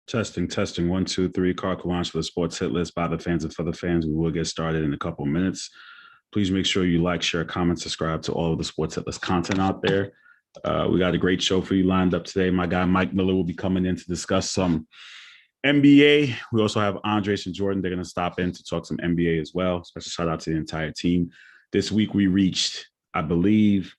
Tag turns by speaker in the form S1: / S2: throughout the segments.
S1: Testing. 1, 2, 3. Carte blanche for the sports hit list by the fans and for the fans. We will get started in a couple of minutes. Please make sure you like, share, comment, subscribe to all of the sports hit list content out there. We got a great show for you lined up today. My guy Mike Miller will be coming in to discuss some NBA. We also have Andres and Jordan. They're going to stop in to talk some NBA as well. Special shout out to the entire team. This week we reached, I believe,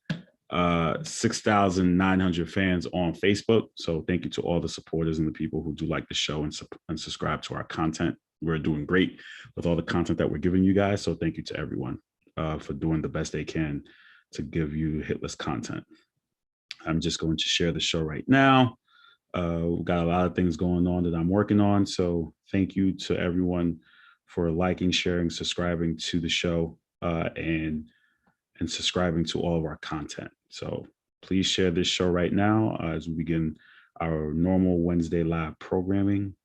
S1: 6,900 fans on Facebook. So thank you to all the supporters and the people who do like the show and subscribe to our content. We're doing great with all the content that we're giving you guys. So thank you to everyone for doing the best they can to give you hitless content. I'm just going to share the show right now. We've got a lot of things going on that I'm working on. So thank you to everyone for liking, sharing, subscribing to the show and subscribing to all of our content. So please share this show right now as we begin our normal Wednesday live programming.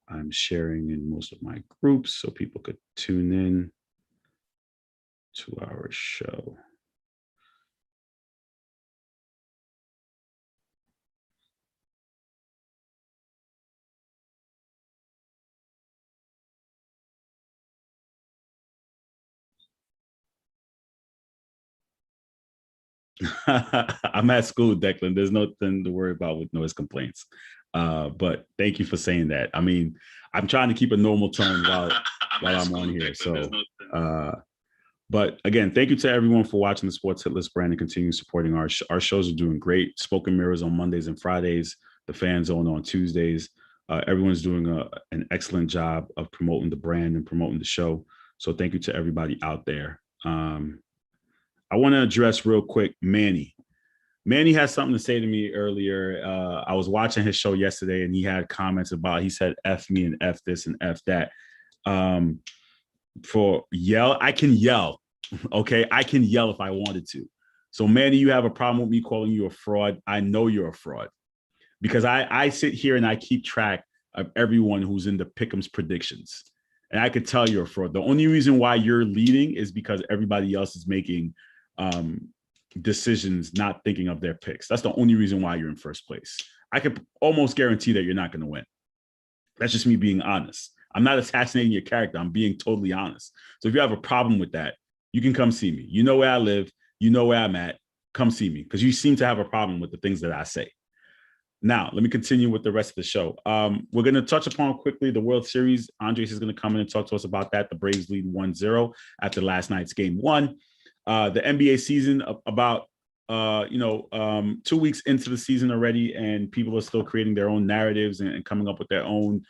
S1: I'm sharing in most of my groups so people could tune in to our show. I'm at school, Declan. There's nothing to worry about with noise complaints. But thank you for saying that. I mean, I'm trying to keep a normal tone while I'm on here. So, but again, thank you to everyone for watching the Sports Hit List brand and continue supporting our shows. Are doing great. Spoken Mirrors on Mondays and Fridays. The Fan Zone on Tuesdays. Everyone's doing an excellent job of promoting the brand and promoting the show. So thank you to everybody out there. I want to address real quick Manny. Manny had something to say to me earlier. I was watching his show yesterday, and he had comments about, he said, F me and F this and F that. For yell, I can yell. Okay, I can yell if I wanted to. So Manny, you have a problem with me calling you a fraud. I know you're a fraud because I sit here and I keep track of everyone who's in the Pick'em's predictions. And I could tell you're a fraud. The only reason why you're leading is because everybody else is making decisions not thinking of their picks. That's the only reason why you're in first place. I could almost guarantee that you're not going to win. That's just me being honest. I'm not assassinating your character. I'm being totally honest. So if you have a problem with that, you can come see me. You know where I live. You know where I'm at. Come see me because you seem to have a problem with the things that I say. Now, let me continue with the rest of the show. We're going to touch upon quickly the World Series. Andres is going to come in and talk to us about that. The Braves lead 1-0 after last night's game 1. The NBA season about 2 weeks into the season already, and people are still creating their own narratives and coming up with their own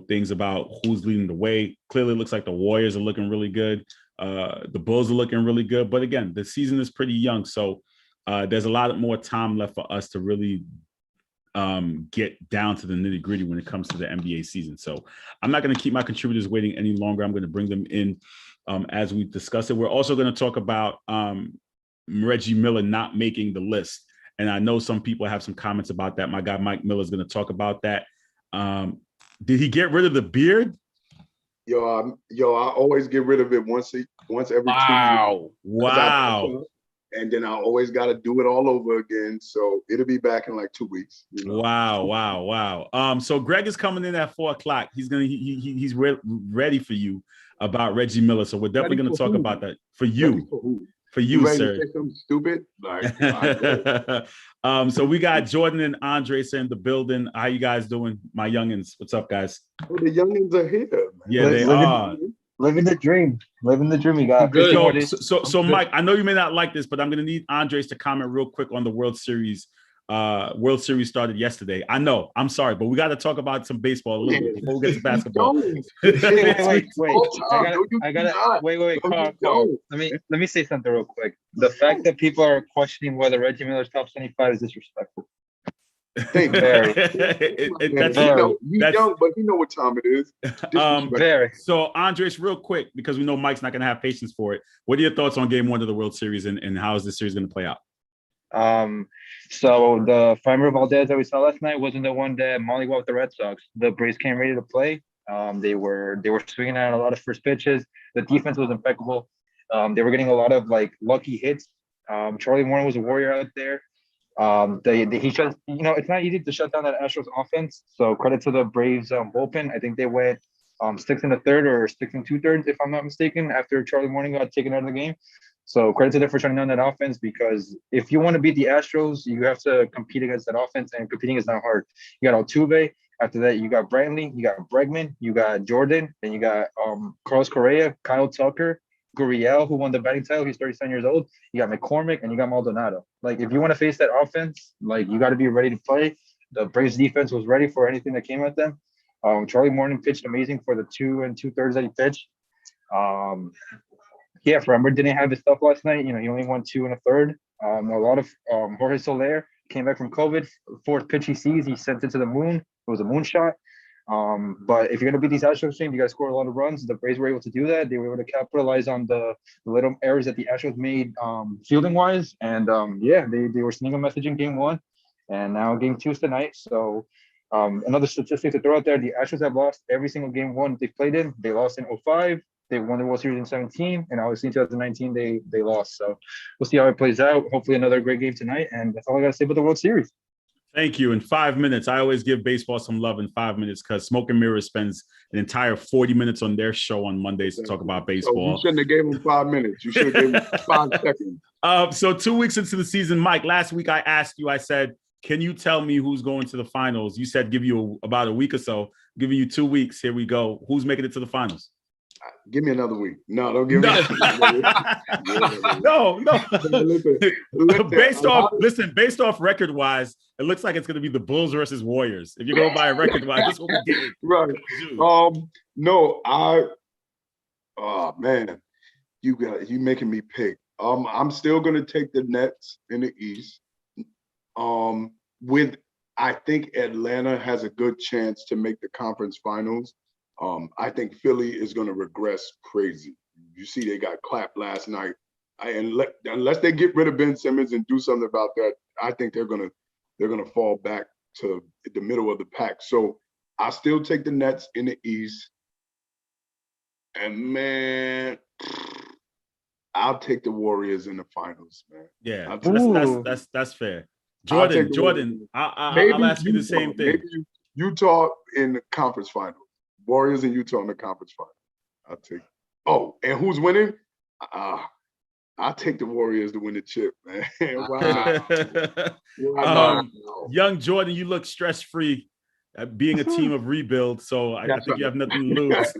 S1: things about who's leading the way. Clearly, it looks like the Warriors are looking really good. The Bulls are looking really good. But again, the season is pretty young, so there's a lot more time left for us to really get down to the nitty gritty when it comes to the NBA season. So I'm not going to keep my contributors waiting any longer. I'm going to bring them in as we discuss it. We're also going to talk about Reggie Miller not making the list. And I know some people have some comments about that. My guy Mike Miller is going to talk about that. Did he get rid of the beard?
S2: Yo, I always get rid of it once every 2 years.
S1: Wow.
S2: And then I always got to do it all over again. So it'll be back in like 2 weeks. You know?
S1: Wow. So Greg is coming in at 4:00. He's ready for you about Reggie Miller. So we're definitely going to talk about that for you. For you, sir.
S2: Say something stupid?
S1: So we got Jordan and Andres in the building. How you guys doing, my youngins? What's up, guys?
S2: Oh, the youngins are here, man.
S1: Yeah, they are.
S3: Living the dream. You got
S1: good. So Mike, I know you may not like this, but I'm going to need Andres to comment real quick on the World Series. World Series started yesterday. I know. I'm sorry, but we got to talk about some baseball a little bit before we get to basketball.
S3: Wait. I gotta wait. Carl. Let me say something real quick. The fact that people are questioning whether Reggie Miller's top 75 is disrespectful.
S2: Hey,
S3: Very.
S2: He's young, but you know what time it is.
S3: Very.
S1: So, Andres, real quick, because we know Mike's not going to have patience for it. What are your thoughts on Game 1 of the World Series, and how is this series going to play out?
S3: So the Framber Valdez that we saw last night wasn't the one that mollywopped with the Red Sox. The Braves came ready to play. They were swinging at a lot of first pitches. The defense was impeccable. They were getting a lot of like lucky hits Charlie Morton was a warrior out there. He shut, it's not easy to shut down that Astros offense. So credit to the Braves bullpen. I think they went 6 1/3 or 6 2/3, if I'm not mistaken, after Charlie Morton got taken out of the game. So credit to them for shutting down that offense, because if you want to beat the Astros, you have to compete against that offense, and competing is not hard. You got Altuve. After that, you got Brantley, you got Bregman, you got Jordan, and you got Carlos Correa, Kyle Tucker, Gurriel, who won the batting title. He's 37 years old. You got McCormick, and you got Maldonado. Like, if you want to face that offense, like, you got to be ready to play. The Braves defense was ready for anything that came at them. Charlie Morton pitched amazing for the 2 2/3 that he pitched. Framber didn't have his stuff last night. He only won 2 1/3. A lot of Jorge Soler came back from COVID. Fourth pitch he sees, he sent it to the moon. It was a moonshot. But if you're going to beat these Astros teams, you got to score a lot of runs. The Braves were able to do that. They were able to capitalize on the little errors that the Astros made fielding wise. And they were sending a message in game 1. And now game 2 is tonight. So another statistic to throw out there, the Astros have lost every single game 1 they played in. They lost in 2005. They won the World Series in 2017, and obviously in 2019 they lost. So we'll see how it plays out. Hopefully another great game tonight, and that's all I got to say about the World Series.
S1: Thank you. In 5 minutes, I always give baseball some love in 5 minutes, because Smoke and Mirrors spends an entire 40 minutes on their show on Mondays to talk about baseball.
S2: You shouldn't have gave him 5 minutes. You should have given him 5 seconds.
S1: So 2 weeks into the season, Mike, last week I asked you, I said, can you tell me who's going to the finals? You said give you about a week or so. I'm giving you 2 weeks. Here we go. Who's making it to the finals?
S2: Give me another week. No, don't give me
S1: No. Based off record wise, it looks like it's going to be the Bulls versus Warriors. If you go by record wise, this will be getting
S2: right. Oh man, you making me pick. I'm still going to take the Nets in the East. I think Atlanta has a good chance to make the conference finals. I think Philly is going to regress crazy. You see, they got clapped last night. Unless they get rid of Ben Simmons and do something about that, I think they're going to fall back to the middle of the pack. So I still take the Nets in the East, and man, I'll take the Warriors in the finals, man.
S1: Yeah, that's fair. Jordan, I'll ask you the same thing.
S2: Maybe Utah in the conference final. Warriors and Utah in the conference final. I'll take. Oh, and who's winning? I'll take the Warriors to win the chip, man. Why
S1: not? Young Jordan, you look stress-free, being a team of rebuild, so I think you have nothing to lose.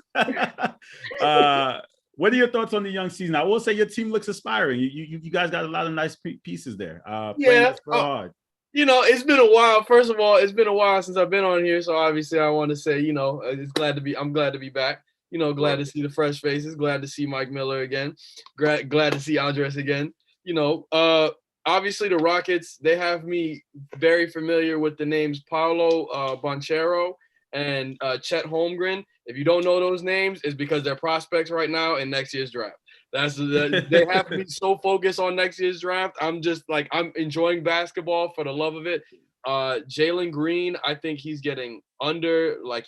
S1: What are your thoughts on the young season? I will say your team looks aspiring. You guys got a lot of nice pieces there. Hard.
S4: It's been a while. First of all, it's been a while since I've been on here, so obviously I want to say, I'm glad to be back. Glad to see the fresh faces, glad to see Mike Miller again, glad to see Andres again. Obviously the Rockets, they have me very familiar with the names Paolo Banchero and Chet Holmgren. If you don't know those names, it's because they're prospects right now in next year's draft. They have me so focused on next year's draft. I'm just like, I'm enjoying basketball for the love of it. Jalen Green, I think he's getting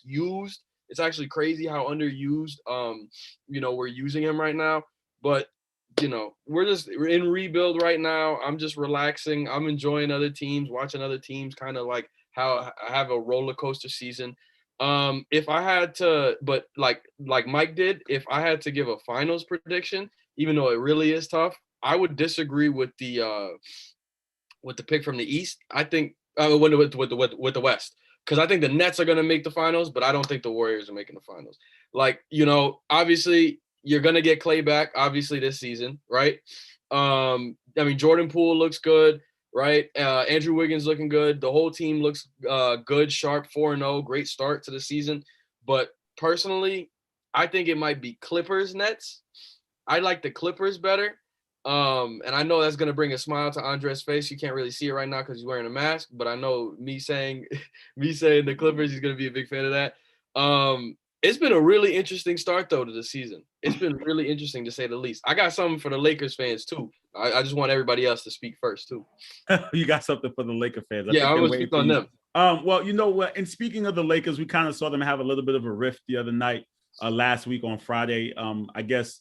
S4: used. It's actually crazy how underused we're using him right now. But we're in rebuild right now. I'm just relaxing. I'm enjoying other teams, watching other teams, kind of like how I have a roller coaster season. If I had to, but like Mike did, if I had to give a finals prediction, even though it really is tough, I would disagree with the pick from the East. I think with the West, because I think the Nets are going to make the finals, but I don't think the Warriors are making the finals. Obviously you're going to get Clay back, obviously this season, right? Jordan Poole looks good. Right. Andrew Wiggins looking good. The whole team looks good, sharp, 4-0, great start to the season. But personally, I think it might be Clippers Nets. I like the Clippers better. And I know that's going to bring a smile to Andres' face. You can't really see it right now because he's wearing a mask, but I know me saying the Clippers, he's going to be a big fan of that. It's been a really interesting start, though, to the season. It's been really interesting, to say the least. I got something for the Lakers fans, too. I just want everybody else to speak first, too.
S1: You got something for the Laker fans.
S4: I'm going to speak on them.
S1: Well, you know what? And speaking of the Lakers, we kind of saw them have a little bit of a rift the other night, last week on Friday. I guess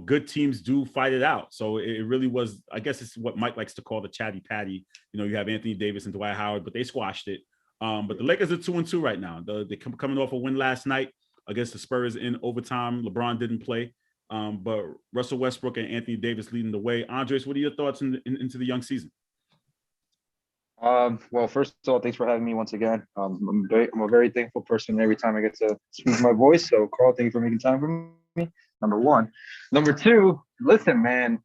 S1: good teams do fight it out. So it really was, I guess it's what Mike likes to call the chatty patty. You have Anthony Davis and Dwight Howard, but they squashed it. But the Lakers are 2-2 right now. They're coming off a win last night against the Spurs in overtime. LeBron didn't play, but Russell Westbrook and Anthony Davis leading the way. Andres, what are your thoughts into the young season?
S3: Well, first of all, thanks for having me once again. I'm a very thankful person every time I get to speak my voice. So, Carl, thank you for making time for me. Number one. Number two, listen, man,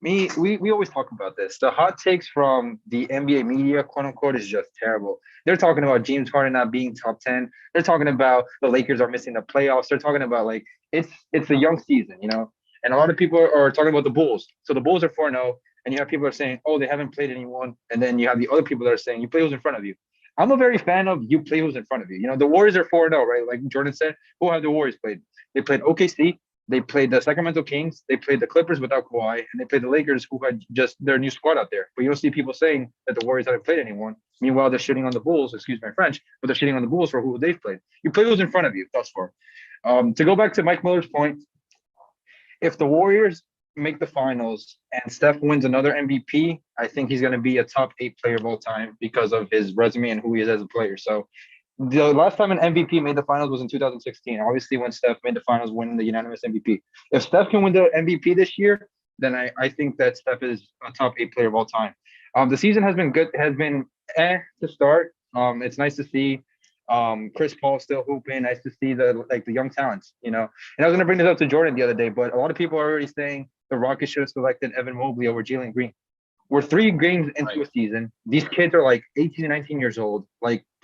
S3: we always talk about this. The hot takes from the NBA media, quote unquote, is just terrible. They're talking about James Harden not being top 10. They're talking about the Lakers are missing the playoffs. They're talking about it's a young season, and a lot of people are talking about the Bulls. So the Bulls are 4-0. And you have people that are saying, oh, they haven't played anyone. And then you have the other people that are saying, you play who's in front of you. I'm a very fan of you play who's in front of you. The Warriors are 4-0, right? Like Jordan said, who have the Warriors played? They played OKC. They played the Sacramento Kings. They played the Clippers without Kawhi. And they played the Lakers, who had just their new squad out there. But you don't see people saying that the Warriors haven't played anyone. Meanwhile, they're shitting on the Bulls, excuse my French, but they're shitting on the Bulls for who they've played. You play who's in front of you thus far. To go back to Mike Miller's point, if the Warriors make the finals and Steph wins another MVP, I think he's going to be a top 8 player of all time because of his resume and who he is as a player. So the last time an MVP made the finals was in 2016. Obviously, when Steph made the finals, winning the unanimous MVP. If Steph can win the MVP this year, then I think that Steph is a top 8 player of all time. The season has been good, has been to start. It's nice to see Chris Paul still hooping. Nice to see the young talents, And I was going to bring this up to Jordan the other day, but a lot of people are already saying the Rockets should have selected Evan Mobley over Jalen Green. We're 3 games into a season. These kids are 18 and 19 years old.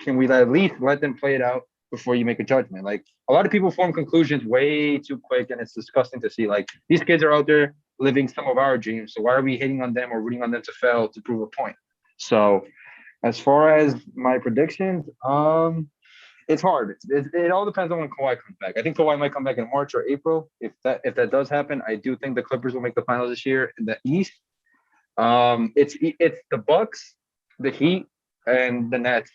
S3: Can we at least let them play it out before you make a judgment? A lot of people form conclusions way too quick, and it's disgusting to see. These kids are out there living some of our dreams. So why are we hating on them or rooting on them to fail to prove a point? So as far as my predictions, it's hard. It all depends on when Kawhi comes back. I think Kawhi might come back in March or April. If that does happen, I do think the Clippers will make the finals this year in the East. It's the Bucks, the Heat, and the Nets,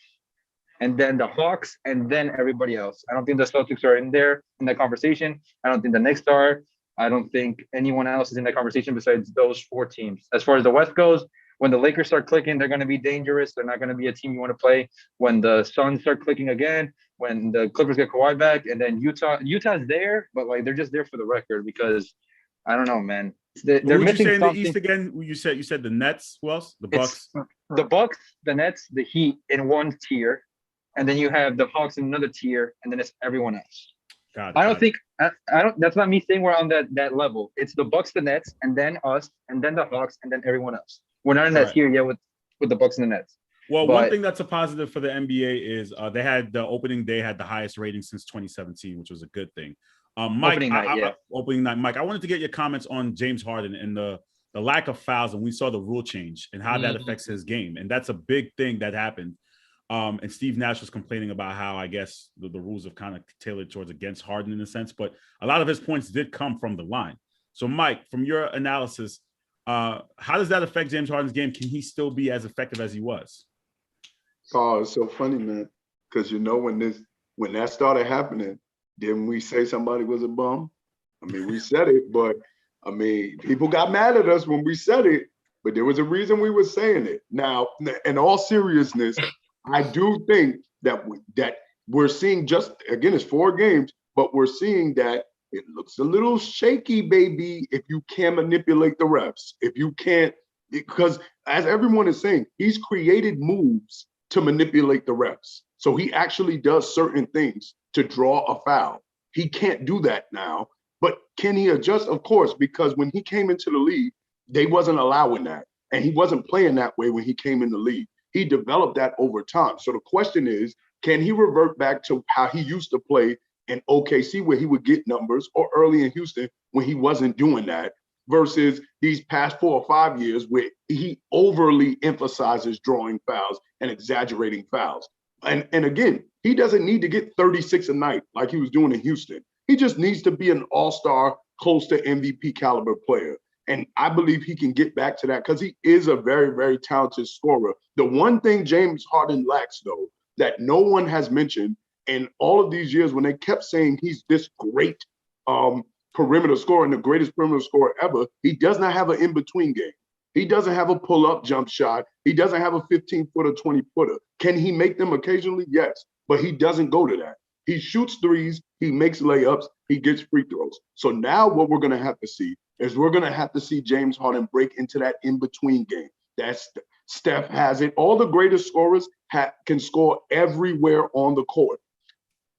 S3: and then the Hawks, and then everybody else. I don't think the Celtics are in there in that conversation. I don't think the Knicks are. I don't think anyone else is in that conversation besides those 4 teams. As far as the West goes, when the Lakers start clicking, they're going to be dangerous. They're not going to be a team you want to play. When the Suns start clicking again, when the Clippers get Kawhi back, and then Utah's there, but they're just there for the record because I don't know, man. They're missing
S1: you say
S3: something.
S1: In the East again? You said the Nets. Who else? The Bucks.
S3: The Bucks, the Nets, the Heat in one tier, and then you have the Hawks in another tier, and then it's everyone else. I don't. That's not me saying we're on that level. It's the Bucks, the Nets, and then us, and then the Hawks, and then everyone else. We're not in that tier yet with the Bucks and the Nets.
S1: Well, one thing that's a positive for the NBA is they had the opening day had the highest rating since 2017, which was a good thing. Mike, opening night, Mike, I wanted to get your comments on James Harden and the lack of fouls, and we saw the rule change and how that affects his game, and that's a big thing that happened. And Steve Nash was complaining about how I guess the rules have kind of tailored towards against Harden in a sense, but a lot of his points did come from the line. So, Mike, from your analysis, how does that affect James Harden's game? Can he still be as effective as he was?
S2: Oh, it's so funny, man. Because when that started happening, didn't we say somebody was a bum? I mean, we said it, but I mean, people got mad at us when we said it, but there was a reason we were saying it. Now, in all seriousness, I do think that we're seeing it's 4 games, but we're seeing that it looks a little shaky, baby, if you can't manipulate the refs. If you can't, because as everyone is saying, he's created moves to manipulate the refs. So he actually does certain things to draw a foul. He can't do that now, but can he adjust? Of course, because when he came into the league, they wasn't allowing that. And he wasn't playing that way when he came in the league. He developed that over time. So the question is, can he revert back to how he used to play in OKC where he would get numbers, or early in Houston when he wasn't doing that, versus these past 4 or 5 years where he overly emphasizes drawing fouls and exaggerating fouls. And again, he doesn't need to get 36 a night like he was doing in Houston. He just needs to be an all-star, close to MVP caliber player. And I believe he can get back to that because he is a very, very talented scorer. The one thing James Harden lacks, though, that no one has mentioned in all of these years when they kept saying he's this great perimeter scorer and the greatest perimeter scorer ever, he does not have an in-between game. He doesn't have a pull-up jump shot. He doesn't have a 15-footer, 20-footer. Can he make them occasionally? Yes, but he doesn't go to that. He shoots threes, he makes layups, he gets free throws. So now what we're going to have to see is we're going to have to see James Harden break into that in-between game. That's Steph has it. All the greatest scorers can score everywhere on the court.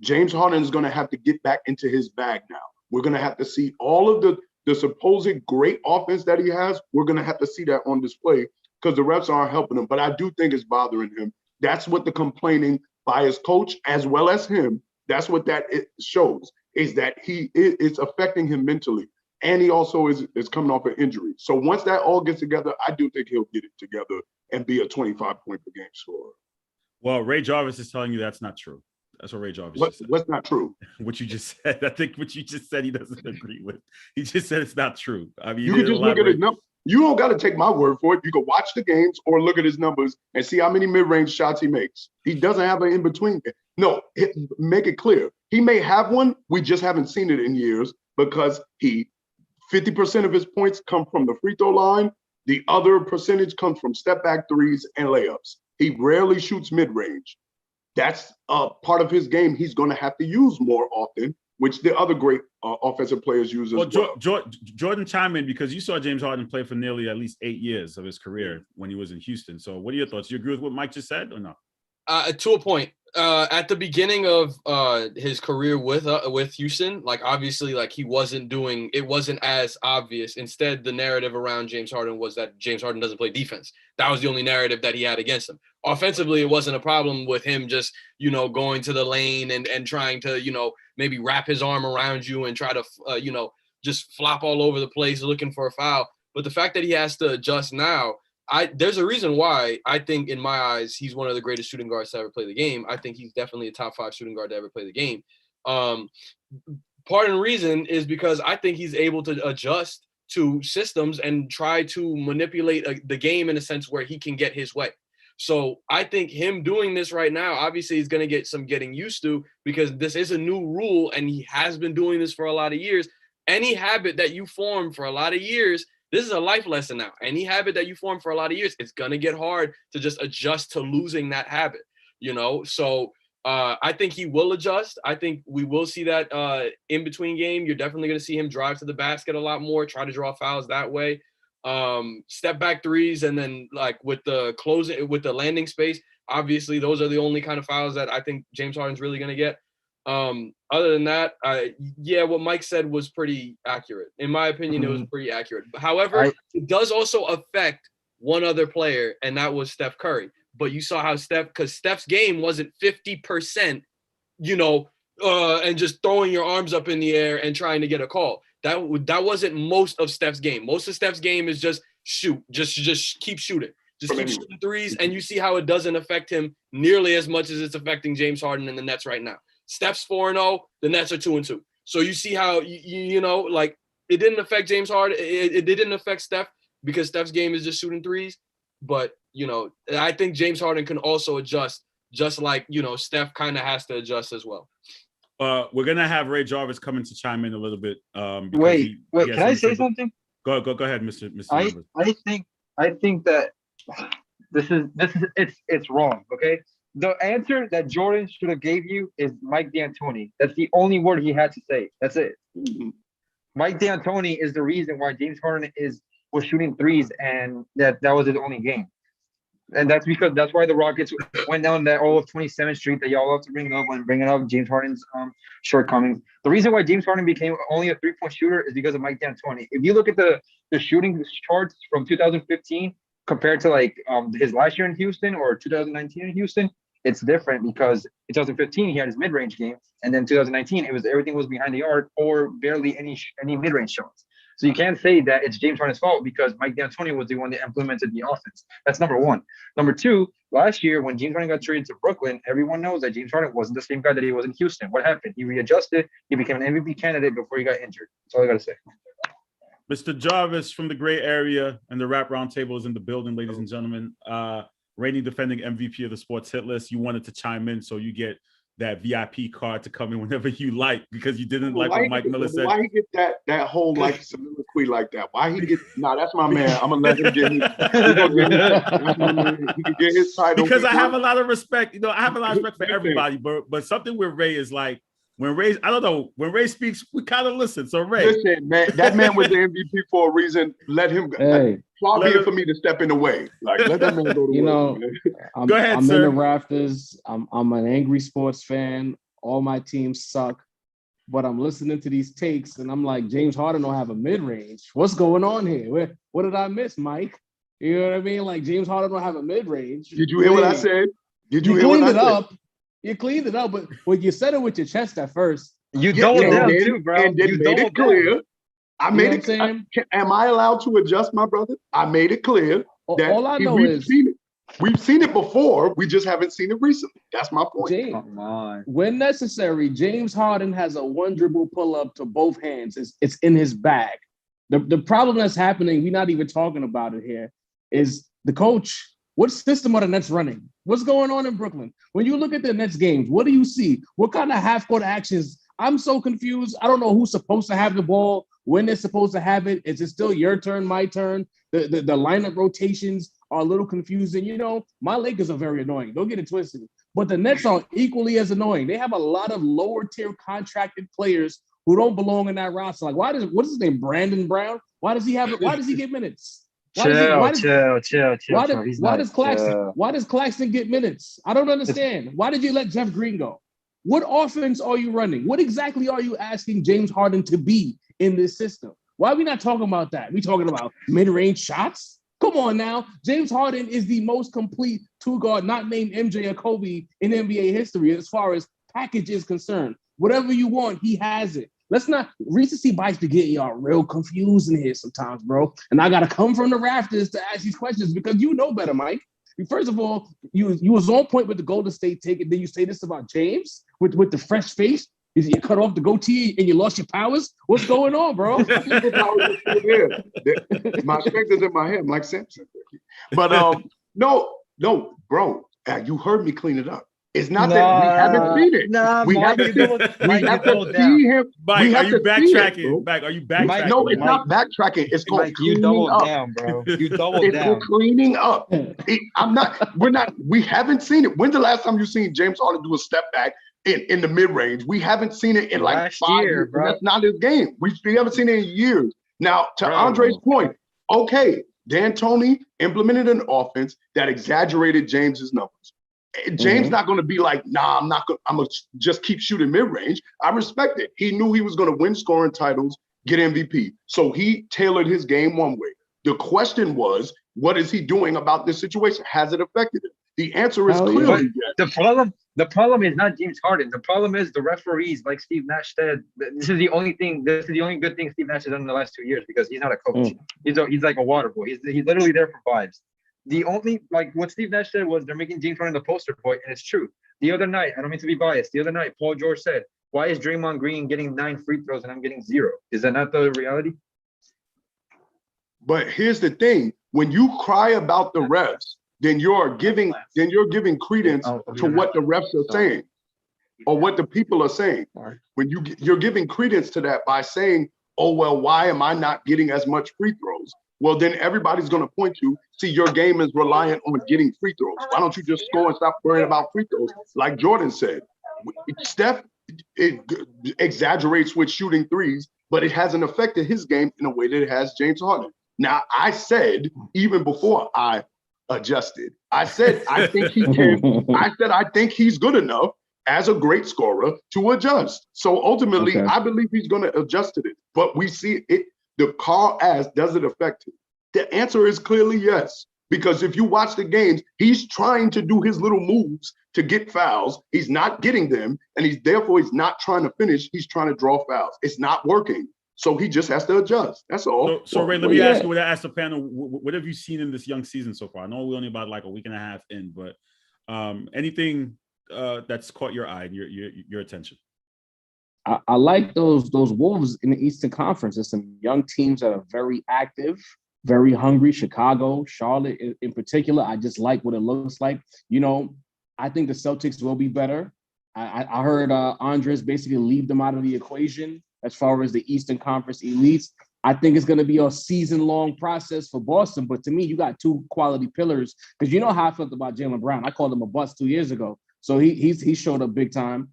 S2: James Harden is going to have to get back into his bag now. We're going to have to see all of the supposed great offense that he has. We're going to have to see that on display because the refs aren't helping him. But I do think it's bothering him. That's what the complaining by his coach as well as him, that's what that it shows, is that it's affecting him mentally. And he also is coming off an injury. So once that all gets together, I do think he'll get it together and be a 25-point per game scorer.
S1: Well, Ray Jarvis is telling you that's not true. That's what Ray Jarvis just said.
S2: What's not true?
S1: What you just said. I think what you just said he doesn't agree with. He just said it's not true. I mean,
S2: you can just look at his numbers. You don't got to take my word for it. You can watch the games or look at his numbers and see how many mid-range shots he makes. He doesn't have an in-between. No, make it clear. He may have one. We just haven't seen it in years because 50% of his points come from the free throw line. The other percentage comes from step back threes and layups. He rarely shoots mid-range. That's part of his game he's going to have to use more often, which the other great offensive players use as well.
S1: Jordan, chime in because you saw James Harden play for nearly at least 8 years of his career when he was in Houston. So what are your thoughts? Do you agree with what Mike just said or no?
S4: To a point. At the beginning of his career with Houston, like obviously like it wasn't as obvious. Instead, the narrative around James Harden was that James Harden doesn't play defense. That was the only narrative that he had against him. Offensively, it wasn't a problem with him just, going to the lane and trying to, maybe wrap his arm around you and try to, just flop all over the place looking for a foul. But the fact that he has to adjust now, there's a reason why I think in my eyes he's one of the greatest shooting guards to ever play the game. I think he's definitely a top 5 shooting guard to ever play the game. Part of the reason is because I think he's able to adjust to systems and try to manipulate the game in a sense where he can get his way. So I think him doing this right now, obviously he's going to get some getting used to because this is a new rule and he has been doing this for a lot of years. Any habit that you form for a lot of years, this is a life lesson now. Any habit that you form for a lot of years, it's going to get hard to just adjust to losing that habit, So I think he will adjust. I think we will see that in-between game. You're definitely going to see him drive to the basket a lot more, try to draw fouls that way. Step back threes, and then like with the closing, with the landing space, obviously those are the only kind of fouls that I think James Harden's really going to get. Other than that, what Mike said was pretty accurate. In my opinion, it was pretty accurate. However, it does also affect one other player, and that was Steph Curry. But you saw how because Steph's game wasn't 50%, and just throwing your arms up in the air and trying to get a call. That wasn't most of Steph's game. Most of Steph's game is just shoot, just keep shooting. Just keep shooting threes, and you see how it doesn't affect him nearly as much as it's affecting James Harden and the Nets right now. Steph's 4-0, the Nets are 2-2. So you see how like it didn't affect James Harden. It didn't affect Steph because Steph's game is just shooting threes. But I think James Harden can also adjust, just like Steph kind of has to adjust as well.
S1: We're gonna have Ray Jarvis coming to chime in a little bit.
S3: Wait, can I say something?
S1: Go ahead, Mr.
S3: I think that this is it's wrong. Okay, the answer that Jordan should have gave you is Mike D'Antoni. That's the only word he had to say. That's it. Mike D'Antoni is the reason why James Harden was shooting threes, and that was his only game. And that's why the Rockets went down that all of 27th Street that y'all love to bring up when bringing up James Harden's shortcomings. The reason why James Harden became only a 3-point shooter is because of Mike D'Antoni. If you look at the shooting charts from 2015 compared to like his last year in Houston or 2019 in Houston, it's different because in 2015 he had his mid-range game, and then 2019 everything was behind the arc or barely any mid-range shots. So you can't say that it's James Harden's fault because Mike D'Antoni was the one that implemented the offense. That's number one. Number two, last year when James Harden got traded to Brooklyn, everyone knows that James Harden wasn't the same guy that he was in Houston. What happened? He readjusted. He became an MVP candidate before he got injured. That's all I got to say.
S1: Mr. Jarvis from the Gray Area and the Rap Roundtable is in the building, ladies and gentlemen. Reigning defending MVP of the Sports Hit List. You wanted to chime in, so you get that VIP card to come in whenever you like because you didn't like what Mike Miller said.
S2: Why he get that whole like soliloquy like that? Why he get? Nah, that's my man. I'm gonna let him get his. That's my man. He can get his title
S1: because I have a lot of respect. I have a lot of respect for everybody, but something with Ray is like when Ray. I don't know when Ray speaks, we kind of listen. So Ray,
S2: listen, man, that man was the MVP for a reason. Let him go.
S5: Hey.
S2: Far be it for me to step in the way. Like, let that man go to work.
S1: Go ahead,
S5: I'm
S1: sir.
S5: in the rafters. I'm an angry sports fan. All my teams suck. But I'm listening to these takes, and I'm like, James Harden don't have a mid-range. What's going on here? What did I miss, Mike? You know what I mean? Like, James Harden don't have a mid-range.
S2: Did you hear what I said? Did you
S5: You
S2: hear what I
S5: cleaned it
S2: said?
S5: up. You cleaned it up, but when you said it with your chest at first.
S3: You doubled down
S2: and
S3: too, bro.
S2: And then
S3: You
S2: made it clear. I made it.
S5: Saying?
S2: Am I allowed to adjust, my brother? I made it clear that
S5: all I know
S2: we've seen it before. We just haven't seen it recently. That's my point.
S5: Come on. When necessary, James Harden has a one dribble pull up to both hands. It's in his bag. The problem that's happening, we're not even talking about it here, is the coach. What system are the Nets running? What's going on in Brooklyn? When you look at the Nets games, what do you see? What kind of half-court actions? I'm so confused. I don't know who's supposed to have the ball, when they're supposed to have it. Is it still your turn, my turn? The lineup rotations are a little confusing. My Lakers are very annoying. Don't get it twisted. But the Nets are equally as annoying. They have a lot of lower-tier contracted players who don't belong in that roster. Like, what is his name? Brandon Brown? Why does he get minutes?
S3: Chill.
S5: Why does Claxton get minutes? I don't understand. Why did you let Jeff Green go? What offense are you running? What exactly are you asking James Harden to be in this system? Why are we not talking about that? We talking about mid-range shots? Come on now. James Harden is the most complete two-guard, not named MJ or Kobe in NBA history as far as package is concerned. Whatever you want, he has it. Let's not recency bias to get y'all real confused in here sometimes, bro. And I gotta come from the rafters to ask these questions because you know better, Mike. First of all, you was on point with the Golden State take it. Then you say this about James with the fresh face. Is you cut off the goatee and you lost your powers? What's going on, bro?
S2: My strength is in my head, Mike Sampson. But no, bro. You heard me clean it up. It's not that we haven't seen it. We have to see him.
S1: Mike, are you backtracking? Mike, are you backtracking?
S2: No, it's not backtracking. It's called cleaning up.
S3: Down, bro. You doubled down.
S2: It's called cleaning up. We haven't seen it. When's the last time you seen James Harden do a step back in the mid-range? We haven't seen it in like
S3: last
S2: 5
S3: year,
S2: years.
S3: bro.
S2: That's not his game. We haven't seen it in years. Now, to Andre's point, okay, D'Antoni implemented an offense that exaggerated James's numbers. James not going to be like, nah, I'm going to just keep shooting mid-range. I respect it. He knew he was going to win scoring titles, get MVP. So he tailored his game one way. The question was, what is he doing about this situation? Has it affected him? The answer is clearly yes.
S3: The problem is not James Harden. The problem is the referees, like Steve Nash said. This is the only good thing Steve Nash has done in the last 2 years because he's not a coach. He's like a water boy. He's literally there for vibes. The only, like what Steve Nash said was they're making James Harden the poster boy, and it's true. The other night, I don't mean to be biased. The other night, Paul George said, "Why is Draymond Green getting 9 free throws and I'm getting 0? Is that not the reality?"
S2: But here's the thing: when you cry about the refs, then you're giving credence to what the refs are saying, or what the people are saying. When you're giving credence to that by saying, "Oh well, why am I not getting as much free throws?" Well, then everybody's going to point to, see, your game is reliant on getting free throws. Why don't you just score and stop worrying about free throws? Like Jordan said, Steph exaggerates with shooting threes, but it hasn't affected his game in a way that it has James Harden. Now, I said, even before I adjusted, I said, I think he can. I said, I think he's good enough as a great scorer to adjust. So ultimately, I believe he's going to adjust to it. But we see it. The call asked, does it affect him? The answer is clearly yes. Because if you watch the games, he's trying to do his little moves to get fouls. He's not getting them. And he's not trying to finish. He's trying to draw fouls. It's not working. So he just has to adjust. That's all.
S1: So Ray, let me ask you what I asked the panel. What have you seen in this young season so far? I know we're only about like a week and a half in, but anything that's caught your eye and your attention?
S5: I like those Wolves in the Eastern Conference. There's some young teams that are very active, very hungry. Chicago, Charlotte in particular. I just like what it looks like. I think the Celtics will be better. I heard Andres basically leave them out of the equation as far as the Eastern Conference elites. I think it's going to be a season-long process for Boston. But to me, you got two quality pillars because you know how I felt about Jaylen Brown. I called him a bust 2 years ago. So he showed up big time.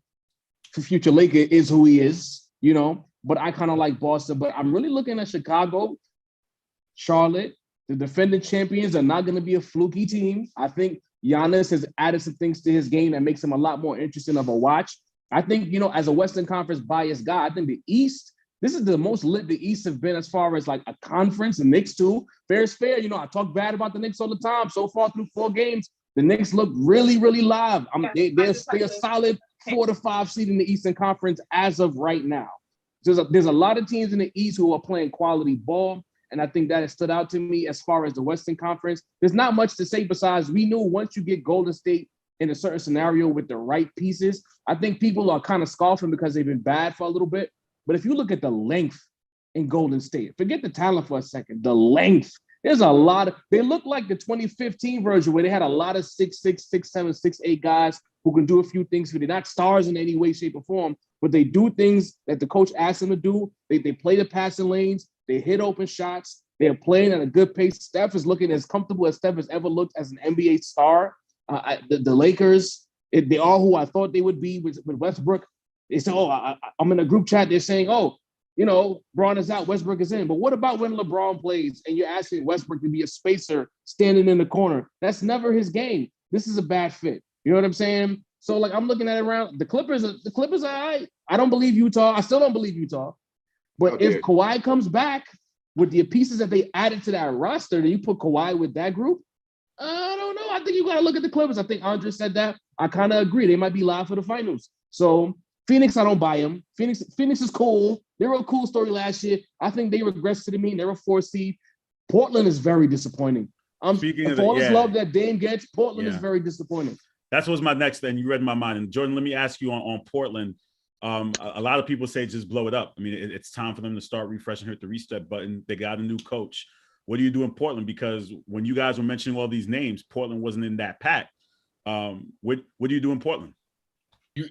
S5: Future Laker is who he is, you know. But I kind of like Boston. But I'm really looking at Chicago, Charlotte. The defending champions are not going to be a fluky team. I think Giannis has added some things to his game that makes him a lot more interesting of a watch. I think, you know, as a Western Conference biased guy, I think the East, this is the most lit the East have been as far as like a conference. The Knicks too. Fair is fair. You know, I talk bad about the Knicks all the time. So far through 4 games, the Knicks look really, really live. They're a solid 4 to 5 seed in the Eastern Conference as of right now. There's a lot of teams in the East who are playing quality ball. And I think that has stood out to me as far as the Western Conference. There's not much to say besides we knew once you get Golden State in a certain scenario with the right pieces, I think people are kind of scoffing because they've been bad for a little bit. But if you look at the length in Golden State, forget the talent for a second, the length. There's a lot of, they look like the 2015 version where they had a lot of 6'6", 6'7", 6'8" guys who can do a few things. They're not stars in any way, shape, or form, but they do things that the coach asks them to do. They play the passing lanes. They hit open shots. They're playing at a good pace. Steph is looking as comfortable as Steph has ever looked as an NBA star. The Lakers, they are who I thought they would be with Westbrook. They say, I'm in a group chat. They're saying, you know, Braun is out, Westbrook is in. But what about when LeBron plays and you're asking Westbrook to be a spacer standing in the corner? That's never his game. This is a bad fit. You know what I'm saying? So, like, I'm looking at it around. The Clippers are all right. I don't believe Utah. I still don't believe Utah. But if Kawhi comes back with the pieces that they added to that roster, then you put Kawhi with that group, I don't know. I think you got to look at the Clippers. I think Andre said that. I kind of agree. They might be live for the finals. So Phoenix, I don't buy them. Phoenix is cool. They were a cool story last year. I think they regressed to the mean. They're a 4 seed. Portland is very disappointing. For all this love that Dame gets, Portland is very disappointing.
S1: That was my next thing. You read my mind. And Jordan, let me ask you on Portland. A lot of people say just blow it up. I mean, it's time for them to start refreshing, hit the reset button. They got a new coach. What do you do in Portland? Because when you guys were mentioning all these names, Portland wasn't in that pack. What do you do in Portland?
S4: You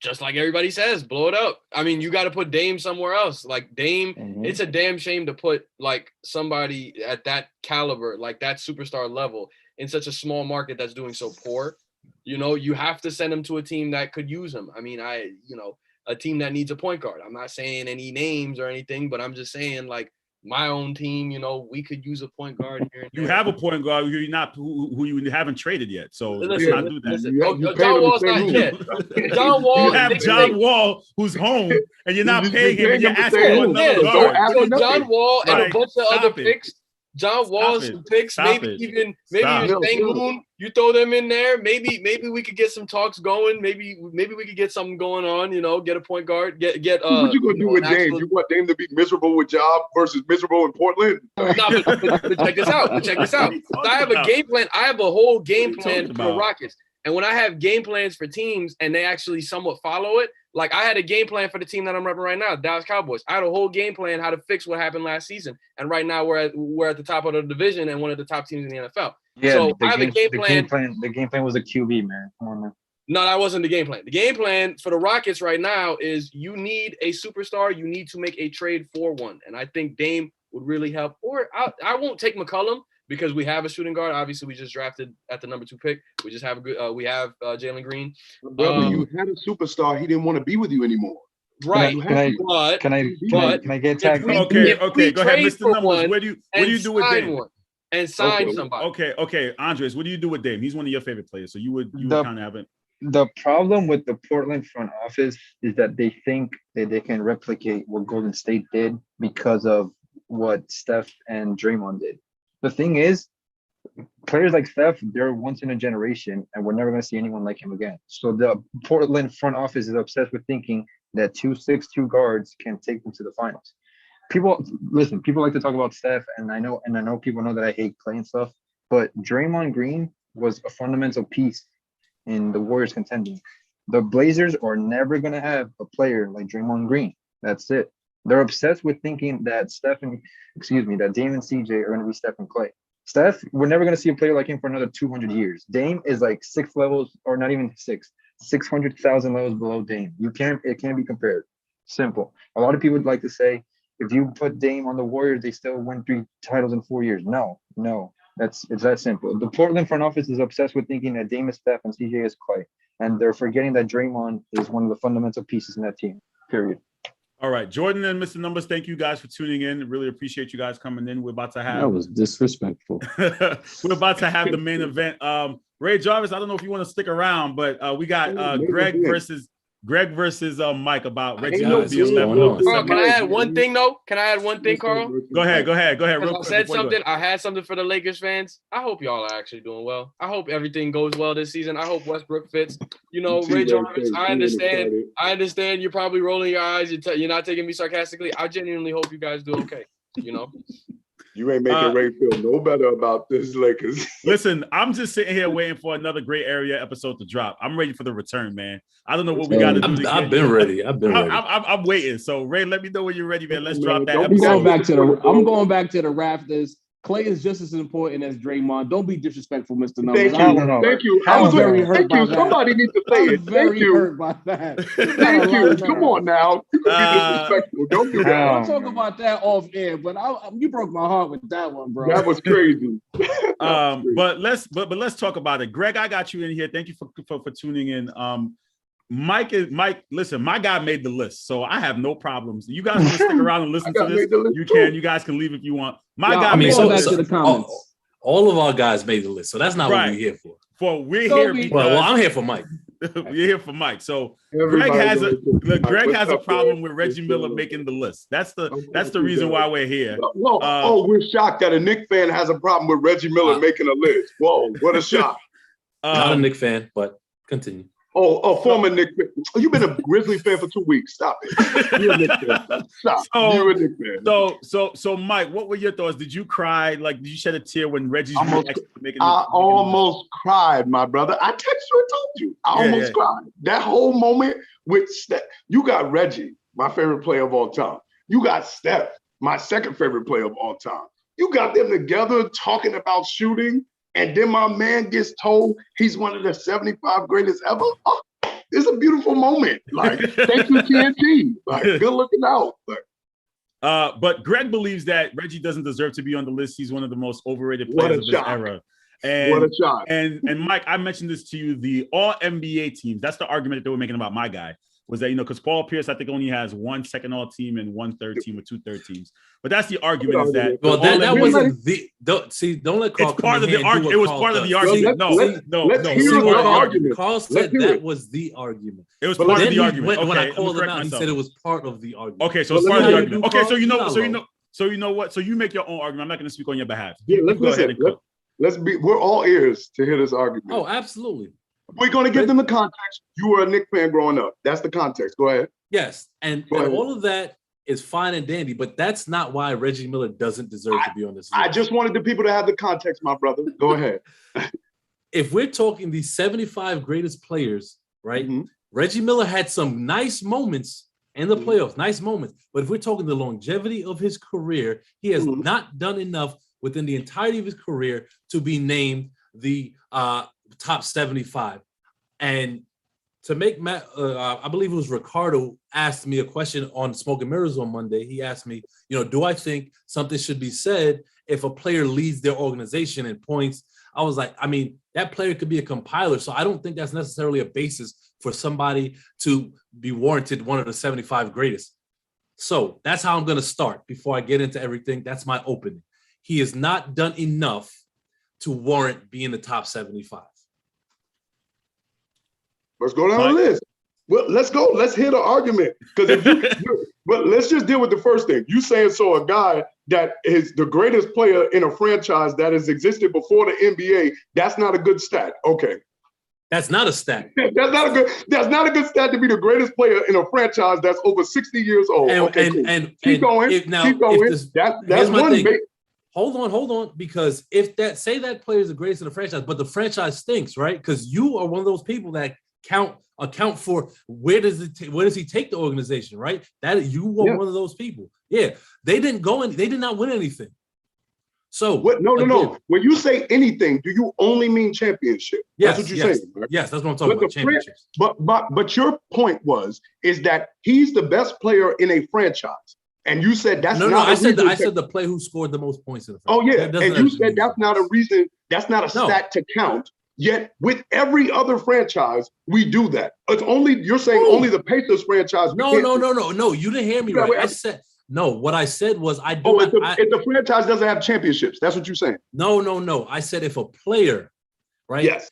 S4: just like everybody says, blow it up. I mean, you got to put Dame somewhere else. Like Dame, it's a damn shame to put like somebody at that caliber, like that superstar level, in such a small market that's doing so poor. You know, you have to send him to a team that could use him. I mean, a team that needs a point guard. I'm not saying any names or anything, but I'm just saying, like, my own team, you know, we could use a point guard here and there.
S1: You have a point guard who you haven't traded yet. So let's not do that.
S4: John Wall's not yet. John Wall.
S1: You have John Wall who's home and you're not paying him and you're asking for another guard.
S4: So John Wall and a bunch of other picks. John Wall, some picks, maybe even Sengun. You throw them in there. Maybe we could get some talks going. Maybe we could get something going on. You know, get a point guard. What
S2: you gonna do with Dame? You want Dame to be miserable with Job versus miserable in Portland?
S4: No, but check this out. I have a game plan. I have a whole game plan for the Rockets. And when I have game plans for teams and they actually somewhat follow it, like I had a game plan for the team that I'm repping right now, Dallas Cowboys. I had a whole game plan how to fix what happened last season. And right now we're at the top of the division and one of the top teams in the NFL.
S3: Yeah,
S4: so I have a game plan.
S3: The game plan was a QB, man. Come on, man.
S4: No, that wasn't the game plan. The game plan for the Rockets right now is you need a superstar. You need to make a trade for one. And I think Dame would really help. Or I won't take McCollum because we have a shooting guard. Obviously, we just drafted at the number 2 pick. We just have a good. We have Jalen Green.
S2: Brother, you had a superstar. He didn't want to be with you anymore.
S4: Right.
S3: Can I get tagged?
S1: Okay. Go ahead. List the numbers. What do you do with Dame?
S4: And sign somebody.
S1: Okay. Andres, what do you do with Dame? He's one of your favorite players. So you would kind of have it.
S3: The problem with the Portland front office is that they think that they can replicate what Golden State did because of what Steph and Draymond did. The thing is, players like Steph, they're once in a generation, and we're never going to see anyone like him again. So the Portland front office is obsessed with thinking that 2-6-2 guards can take them to the finals. People like to talk about Steph, and I know people know that I hate playing stuff, but Draymond Green was a fundamental piece in the Warriors contending. The Blazers are never going to have a player like Draymond Green. That's it. They're obsessed with thinking that that Dame and CJ are going to be Steph and Clay. Steph, we're never going to see a player like him for another 200 years. Dame is like 6 levels, or not even 6, $600,000 below Dame. It can't be compared. Simple. A lot of people would like to say, if you put Dame on the Warriors, they still win 3 titles in 4 years. No. It's that simple. The Portland front office is obsessed with thinking that Dame is Steph and CJ is Clay. And they're forgetting that Draymond is one of the fundamental pieces in that team, period.
S1: All right, Jordan and Mr. Numbers, thank you guys for tuning in. Really appreciate you guys coming in. We're about to have...
S5: That was disrespectful.
S1: We're about to have the main event. Ray Jarvis, I don't know if you want to stick around, but we got Greg versus Mike about Reggie Miller being left.
S4: Carl, can I add one thing though? Can I add one thing, Carl?
S1: Go ahead.
S4: I said something. I had something for the Lakers fans. I hope y'all are actually doing well. I hope everything goes well this season. I hope Westbrook fits. You know, Ray Jarvis, I understand you're probably rolling your eyes. You're not taking me sarcastically. I genuinely hope you guys do okay. You know.
S2: You ain't making Ray feel no better about this Lakers.
S1: Listen, I'm just sitting here waiting for another great area episode to drop. I'm ready for the return, man. I don't know what we got to do.
S6: I've been ready.
S1: I'm waiting. So Ray, let me know when you're ready, man. Let's drop that
S5: episode. I'm going back to the rafters. Clay is just as important as Draymond. Don't be disrespectful, Mr. Numbers.
S2: Thank you.
S5: I was very hurt by that.
S2: Somebody needs to say it.
S5: Very hurt by that.
S2: Thank you. Come on now. You can be disrespectful. Don't do that.
S5: I'll talk about that off air, but you broke my heart with that one, bro.
S2: That was crazy.
S1: But let's talk about it. Greg, I got you in here. Thank you for tuning in. Mike, listen, my guy made the list, so I have no problems. You guys want to stick around and listen to this? You can. You guys can leave if you want. My guy made the list.
S5: To the comments.
S6: All of our guys made the list, so that's not what we're here for.
S1: We're here because...
S6: Well, I'm here for Mike.
S1: We're here for Mike. So Greg has a problem with Reggie Miller making the list. That's the reason why we're here.
S2: We're shocked that a Knicks fan has a problem with Reggie Miller making a list. Whoa, what a shock.
S6: Not a Knicks fan, but continue.
S2: Former Knicks fan. You've been a Grizzly fan for 2 weeks. Stop it. You're a Knicks fan. Stop. You're a Knicks fan.
S1: So Mike, what were your thoughts? Did you cry? Like, did you shed a tear when Reggie's making?
S2: I almost cried, my brother. I texted you and told you. I almost cried. That whole moment with Steph. You got Reggie, my favorite player of all time. You got Steph, my second favorite player of all time. You got them together talking about shooting. And then my man gets told he's one of the 75 greatest ever. Oh, it's a beautiful moment. Like, thank you, TNT. Like, good looking out.
S1: But Greg believes that Reggie doesn't deserve to be on the list. He's one of the most overrated players of this era. And,
S2: what a shot.
S1: And Mike, I mentioned this to you, the all NBA teams, that's the argument that they were making about my guy, was that, because Paul Pierce, I think, only has 1 second all team and 1 third team with 2 third teams. But that's the argument is that.
S6: Well, that wasn't the. Don't let Carl.
S1: It's part of the argument. It was part of the argument. No.
S6: Carl said that was the argument.
S1: It was part of the argument.
S6: When I called him out, he said it was part of the argument.
S1: Okay, so it's part of the argument. Okay, so you know what? So you make your own argument. I'm not going to speak on your behalf.
S2: Yeah, let's go ahead and cook. We're all ears to hear this argument.
S6: Oh, absolutely.
S2: We're going to give them the context. You were a Knicks fan growing up. That's the context. Go ahead.
S6: Yes, and all of that is fine and dandy, but that's not why Reggie Miller doesn't deserve to be on this list.
S2: I just wanted the people to have the context, my brother. Go ahead.
S6: If we're talking the 75 greatest players, right? Mm-hmm. Reggie Miller had some nice moments in the playoffs, nice moments. But if we're talking the longevity of his career, he has not done enough within the entirety of his career to be named the top 75. And to make I believe it was Ricardo asked me a question on Smoke and Mirrors on Monday. He asked me, do I think something should be said if a player leads their organization in points? I was like, that player could be a compiler. So I don't think that's necessarily a basis for somebody to be warranted one of the 75 greatest. So that's how I'm going to start before I get into everything. That's my opening. He has not done enough to warrant being the top 75.
S2: Let's go down the list. Well, let's go. Let's hear the argument. Because but let's just deal with the first thing. You saying a guy that is the greatest player in a franchise that has existed before the NBA, that's not a good stat. Okay.
S6: That's not a stat.
S2: That's not a good stat to be the greatest player in a franchise that's over 60 years old.
S6: And keep
S2: going. That's one thing.
S6: Hold on, because if say that player is the greatest in the franchise, but the franchise stinks, right? Because you are one of those people that account for where does he take the organization, right? That you were one of those people. Yeah, they did not win anything. So
S2: what? No. When you say anything, do you only mean championship?
S6: Yes,
S2: that's what you're saying. Right?
S6: Yes, that's what I'm talking about. Championships.
S2: But your point is that he's the best player in a franchise, and you said that's not.
S6: I said the player who scored the most points in the franchise.
S2: Oh yeah, and you said that's not a reason. That's not a stat to count. Yet with every other franchise, we do that. It's only you're saying only the Pacers franchise.
S6: No. You didn't hear me right. I said. No, what I said was
S2: if the franchise doesn't have championships, that's what you're saying.
S6: No. I said if a player, right?
S2: Yes.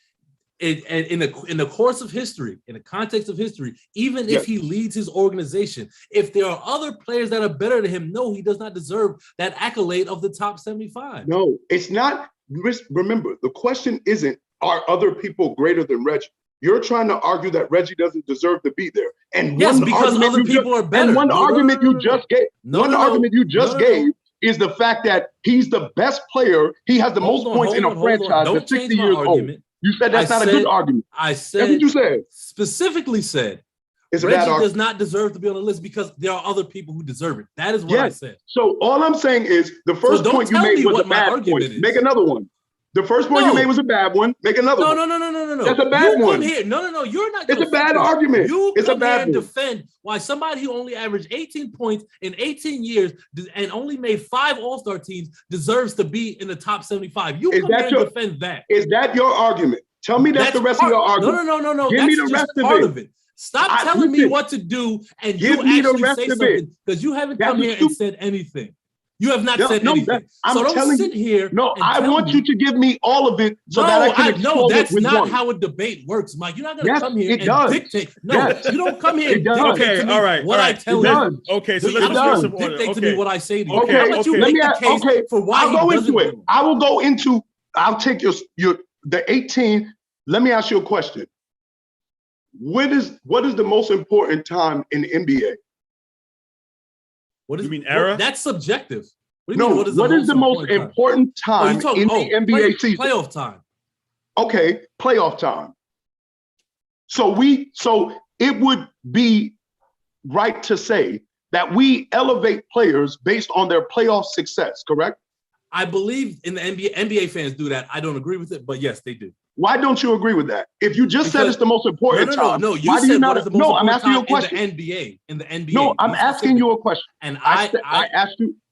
S6: In the course of history, in the context of history, even if he leads his organization, if there are other players that are better than him, no, he does not deserve that accolade of the top 75.
S2: No, it's not. Remember, the question isn't, are other people greater than Reggie? You're trying to argue that Reggie doesn't deserve to be there. And
S6: yes, because other people are better.
S2: And one argument you just gave is the fact that he's the best player. He has the most points in a franchise that's 60 years old. You said that's not a good argument.
S6: I said,
S2: that's what you said.
S6: Specifically said,
S2: it's
S6: Reggie does not deserve to be on the list because there are other people who deserve it. That is what I said.
S2: So all I'm saying is the first point you made was a bad point. Make another one. The first point you made was a bad one. Make another one.
S6: No.
S2: That's a bad one.
S6: Here. No. You're not.
S2: It's a bad argument.
S6: It's a bad one. Defend why somebody who only averaged 18 points in 18 years and only made 5 All-Star teams deserves to be in the top 75. You come here and defend that.
S2: Is that your argument? Tell me that's the rest of your argument.
S6: No.
S2: Give
S6: that's
S2: me the
S6: just
S2: rest
S6: part
S2: of it.
S6: Stop telling me what to do and you actually say something because you haven't come here and said anything. You have not said anything. So don't sit here.
S2: No, I want you to give me all of it so that I can explode
S6: that's
S2: it with
S6: not
S2: one.
S6: how a debate works, Mike. You're not going to come here and dictate. No, you don't come here and
S2: dictate
S6: to me what I tell you.
S1: Okay, so let's
S6: dictate to me what I say to you.
S2: Okay,
S6: How about you make the case for why
S2: I'll go into it. I will go into. I'll take the 18. Let me ask you a question. What is the most important time in the NBA?
S1: What do you mean era?
S6: That's subjective.
S2: What is the most important time in the NBA season?
S6: Playoff time.
S2: Okay, playoff time. So it would be right to say that we elevate players based on their playoff success, correct?
S6: I believe in the NBA. NBA fans do that. I don't agree with it, but yes, they do.
S2: Why don't you agree with that? If you just said it's the most important time,
S6: no.
S2: You said what is the most important time
S6: in the NBA.
S2: No, I'm asking you a question.
S6: And
S2: I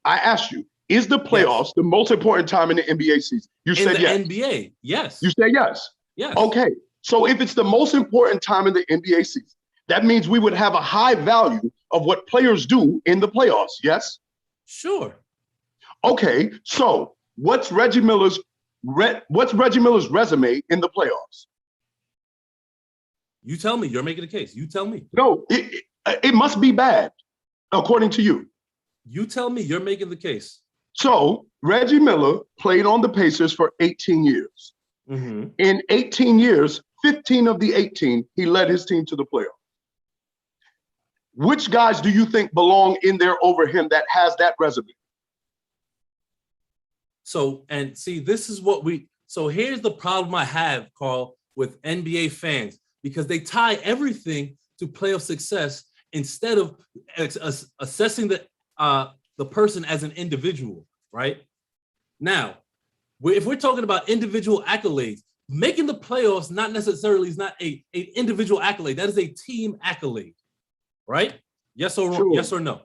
S2: asked you, is the playoffs the most important time in the NBA season? You said yes.
S6: NBA, yes.
S2: You said yes.
S6: Yes.
S2: Okay. So if it's the most important time in the NBA season, that means we would have a high value of what players do in the playoffs. Yes.
S6: Sure.
S2: Okay. So what's Reggie Miller's resume in the playoffs?
S6: You tell me. You're making a case. You tell me.
S2: No, it must be bad, according to you.
S6: You tell me. You're making the case.
S2: So Reggie Miller played on the Pacers for 18 years.
S6: Mm-hmm.
S2: In 18 years, 15 of the 18, he led his team to the playoffs. Which guys do you think belong in there over him that has that resume?
S6: So here's the problem I have, Carl, with NBA fans, because they tie everything to playoff success instead of assessing the person as an individual, right? Now, if we're talking about individual accolades, making the playoffs not necessarily is not an individual accolade. That is a team accolade, right? Yes or
S2: Sure.
S6: Yes or no?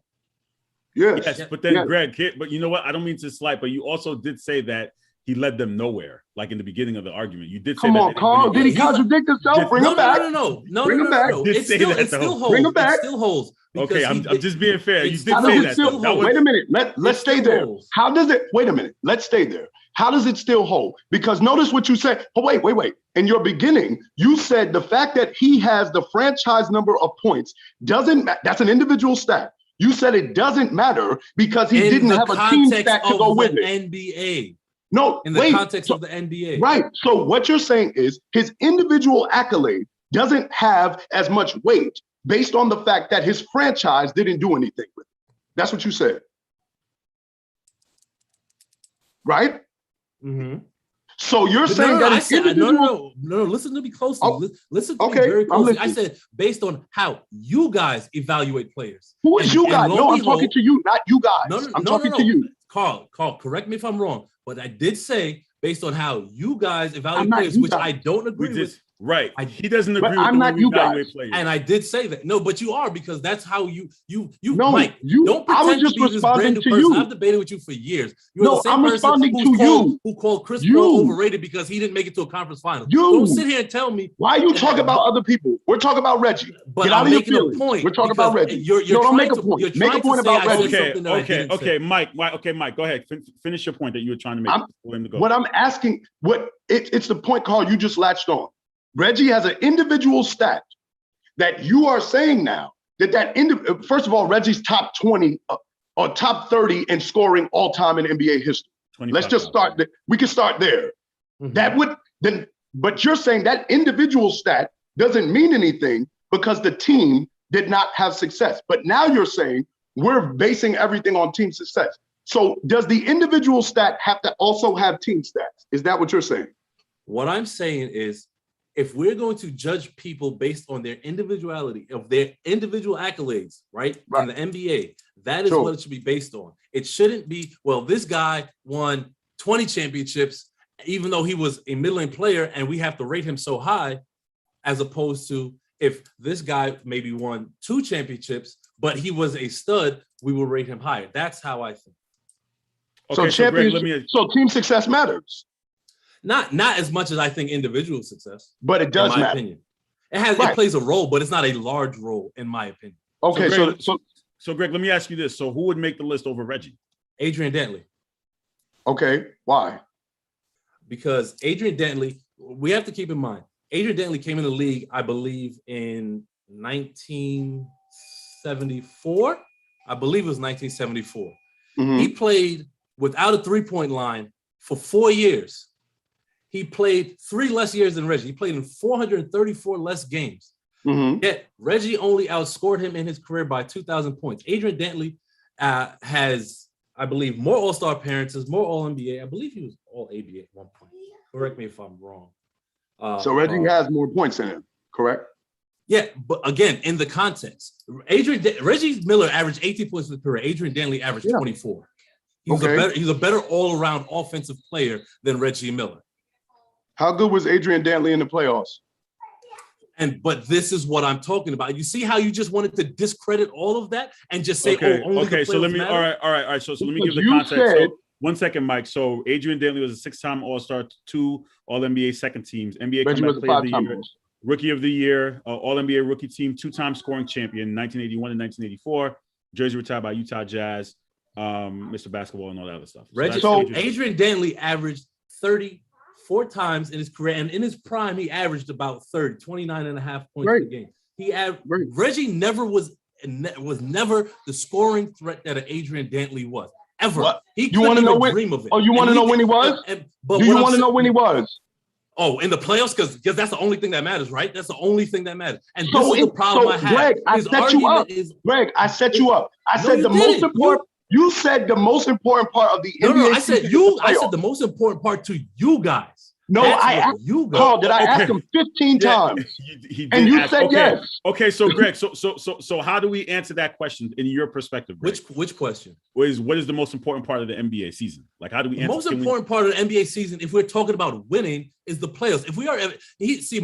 S2: Yes,
S1: but then Greg, but you know what? I don't mean to slight, but you also did say that he led them nowhere, like in the beginning of the argument. You did say
S2: Come on, Carl. Did he contradict himself? Bring him back.
S6: No.
S2: Bring him back.
S6: It still holds.
S2: Bring him back.
S6: It still holds.
S1: Okay, I'm just being fair. You did say that.
S2: Wait a minute. Let's stay there. How does it? Wait a minute. Let's stay there. How does it still hold? Because notice what you said. Oh, wait. In your beginning, you said the fact that he has the franchise number of points doesn't matter. That's an individual stat. You said it doesn't matter because he didn't have a team stat to go with it.
S6: NBA.
S2: No,
S6: in the context of the NBA.
S2: Right. So what you're saying is his individual accolade doesn't have as much weight based on the fact that his franchise didn't do anything with it. That's what you said. Right?
S6: Mm-hmm.
S2: So you're saying that
S6: no. Listen to me closely. Listen to me very closely. I said based on how you guys evaluate players.
S2: Who is you guys? No, I'm talking to you, not you guys. I'm talking to you.
S6: Carl, correct me if I'm wrong, but I did say based on how you guys evaluate players, which I don't agree with.
S1: Right. He doesn't agree with
S2: I'm
S1: the way
S2: not
S1: we
S2: you
S1: evaluate
S2: guys.
S1: players.
S6: And I did say that. No, but you are, because that's how you
S2: no,
S6: Mike, don't
S2: I was
S6: pretend
S2: just
S6: to be this brand new
S2: responding to
S6: person.
S2: you.
S6: I've debated with you for years. You're
S2: No,
S6: the same
S2: I'm
S6: person
S2: responding
S6: who's
S2: to you.
S6: who called Chris
S2: You.
S6: Paul overrated because he didn't make it to a conference final.
S2: You.
S6: Don't sit here and tell me.
S2: Why you talk about other people? We're talking about Reggie.
S6: But
S2: Get out
S6: I'm
S2: of your
S6: making a
S2: feelings.
S6: point.
S2: We're talking about Reggie.
S6: You're
S2: no, don't make
S6: trying
S2: a point.
S6: You're
S2: Make a
S6: trying
S2: point
S6: to say
S2: about
S6: I
S2: Reggie.
S6: said something that I didn't say.
S1: Mike. Okay, Mike. Go ahead. Finish your point that you were trying to make. For him to go.
S2: What I'm asking, it's the point, Carl, you just latched on. Reggie has an individual stat that you are saying now first of all, Reggie's top 20 or top 30 in scoring all time in NBA history. Let's just start there. We can start there. Mm-hmm. But you're saying that individual stat doesn't mean anything because the team did not have success. But now you're saying we're basing everything on team success. So does the individual stat have to also have team stats? Is that what you're saying?
S6: What I'm saying is, if we're going to judge people based on their individuality, of their individual accolades, right? In the NBA, that is what it should be based on. It shouldn't be, well, this guy won 20 championships, even though he was a middling player, and we have to rate him so high, as opposed to if this guy maybe won 2 championships, but he was a stud, we will rate him higher. That's how I think.
S1: Okay,
S2: so team success matters.
S6: Not as much as I think individual success,
S2: but it does
S6: in my
S2: matter.
S6: opinion. It plays a role, but it's not a large role in my opinion.
S2: Okay,
S1: so Greg, let me ask you this: so who would make the list over Reggie?
S6: Adrian Dantley.
S2: Okay, why?
S6: Because Adrian Dantley, we have to keep in mind, Adrian Dantley came in the league, I believe, in 1974. I believe it was 1974. Mm-hmm. He played without a three-point line for 4 years. He played 3 less years than Reggie. He played in 434 less games. Mm-hmm. Yet Reggie only outscored him in his career by 2,000 points. Adrian Dantley has, I believe, more All-Star appearances, more All-NBA. I believe he was All-ABA at one point. Correct me if I'm wrong.
S2: So Reggie has more points than him, correct?
S6: Yeah, but again, in the context, Reggie Miller averaged 18 points for the career. Adrian Dantley averaged 24. He's a better all-around offensive player than Reggie Miller.
S2: How good was Adrian Dantley in the playoffs?
S6: But this is what I'm talking about. You see how you just wanted to discredit all of that and just say,
S1: so let me matter? All right. So let me give the context. 1 second, Mike. So Adrian Dantley was a 6-time All-Star, 2 All-NBA second teams, NBA Comeback Player of the Year, Rookie of the Year, All-NBA Rookie Team, 2-time scoring champion, 1981 and 1984. Jersey retired by Utah Jazz, Mr. Basketball, and all that other stuff.
S6: Adrian Dantley averaged 34 times in his career, and in his prime, he averaged about 29 and a half points per game. Reggie never was never the scoring threat that Adrian Dantley was. Ever.
S2: What?
S6: He couldn't even dream of it.
S2: Oh, you want to know when he was? Do you want to know when he was?
S6: Oh, in the playoffs? Because that's the only thing that matters, right? That's the only thing that matters. And this is the problem I have.
S2: Greg, I set you up. Greg, I set you up. I said the most important. You said the most important part of the NBA.
S6: No, I said the most important part to you guys.
S2: No, I asked you. Carl, did I ask him 15 times? And you said yes.
S1: Okay, so Greg, so how do we answer that question in your perspective, Greg?
S6: Which question?
S1: What is the most important part of the NBA season? Like, how do we answer?
S6: The most important part of the NBA season, if we're talking about winning, is the playoffs. If we are,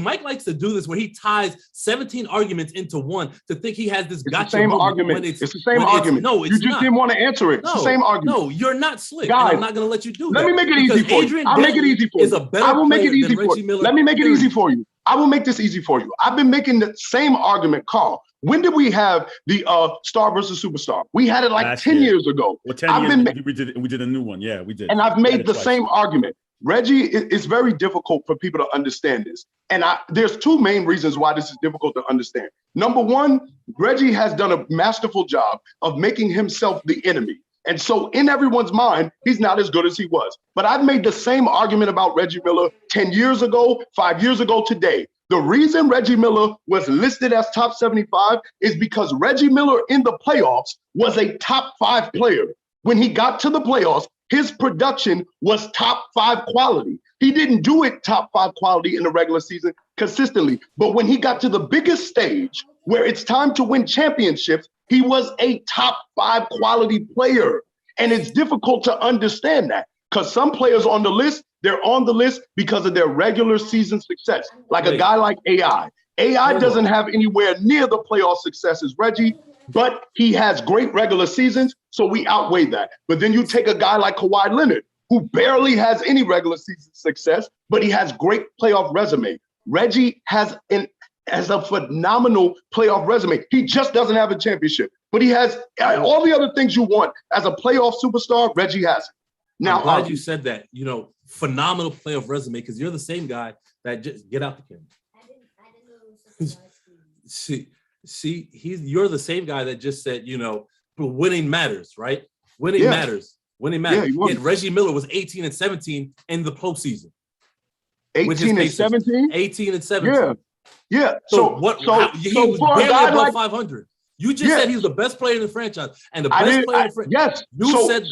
S6: Mike likes to do this where he ties 17 arguments into one to think he has this gotcha.
S2: Same argument. It's the same argument.
S6: No, it's
S2: you just didn't want to answer it. It's the same argument.
S6: No, you're not slick.
S2: Guys,
S6: I'm not going to let you do that.
S2: Let me make it easy for you. I'll make it easy for you. I will make it easy for you. Let me make it easy for you. I will make this easy for you. I've been making the same argument, Carl. When did we have the star versus superstar? We had it like last 10 years ago.
S1: Well, 10 years, we did a new one. Yeah, we did.
S2: And I've made the same argument. Reggie, it's very difficult for people to understand this. And there's 2 main reasons why this is difficult to understand. Number one, Reggie has done a masterful job of making himself the enemy. And so in everyone's mind, he's not as good as he was. But I've made the same argument about Reggie Miller 10 years ago, 5 years ago today. The reason Reggie Miller was listed as top 75 is because Reggie Miller in the playoffs was a top 5 player. When he got to the playoffs, his production was top 5 quality. He didn't do it top 5 quality in the regular season consistently. But when he got to the biggest stage where it's time to win championships, he was a top 5 quality player. And it's difficult to understand that because some players on the list, they're on the list because of their regular season success. Like a guy like AI. AI doesn't have anywhere near the playoff success as Reggie, but he has great regular seasons, so we outweigh that. But then you take a guy like Kawhi Leonard, who barely has any regular season success, but he has great playoff resume. Reggie has a phenomenal playoff resume. He just doesn't have a championship, but he has all the other things you want as a playoff superstar. Reggie has it. Now,
S6: I'm glad you said that. You know, phenomenal playoff resume because you're the same guy that just get out the camera. I didn't see, you're the same guy that just said, you know, winning matters, right? Winning matters. Winning matters. Yeah, Reggie Miller was 18 and 17 in the postseason.
S2: 18 and 17?
S6: 18 and 17.
S2: Yeah.
S6: He was barely above 500. You just said he was the best player in the franchise. And the best player in the franchise.
S2: Yes.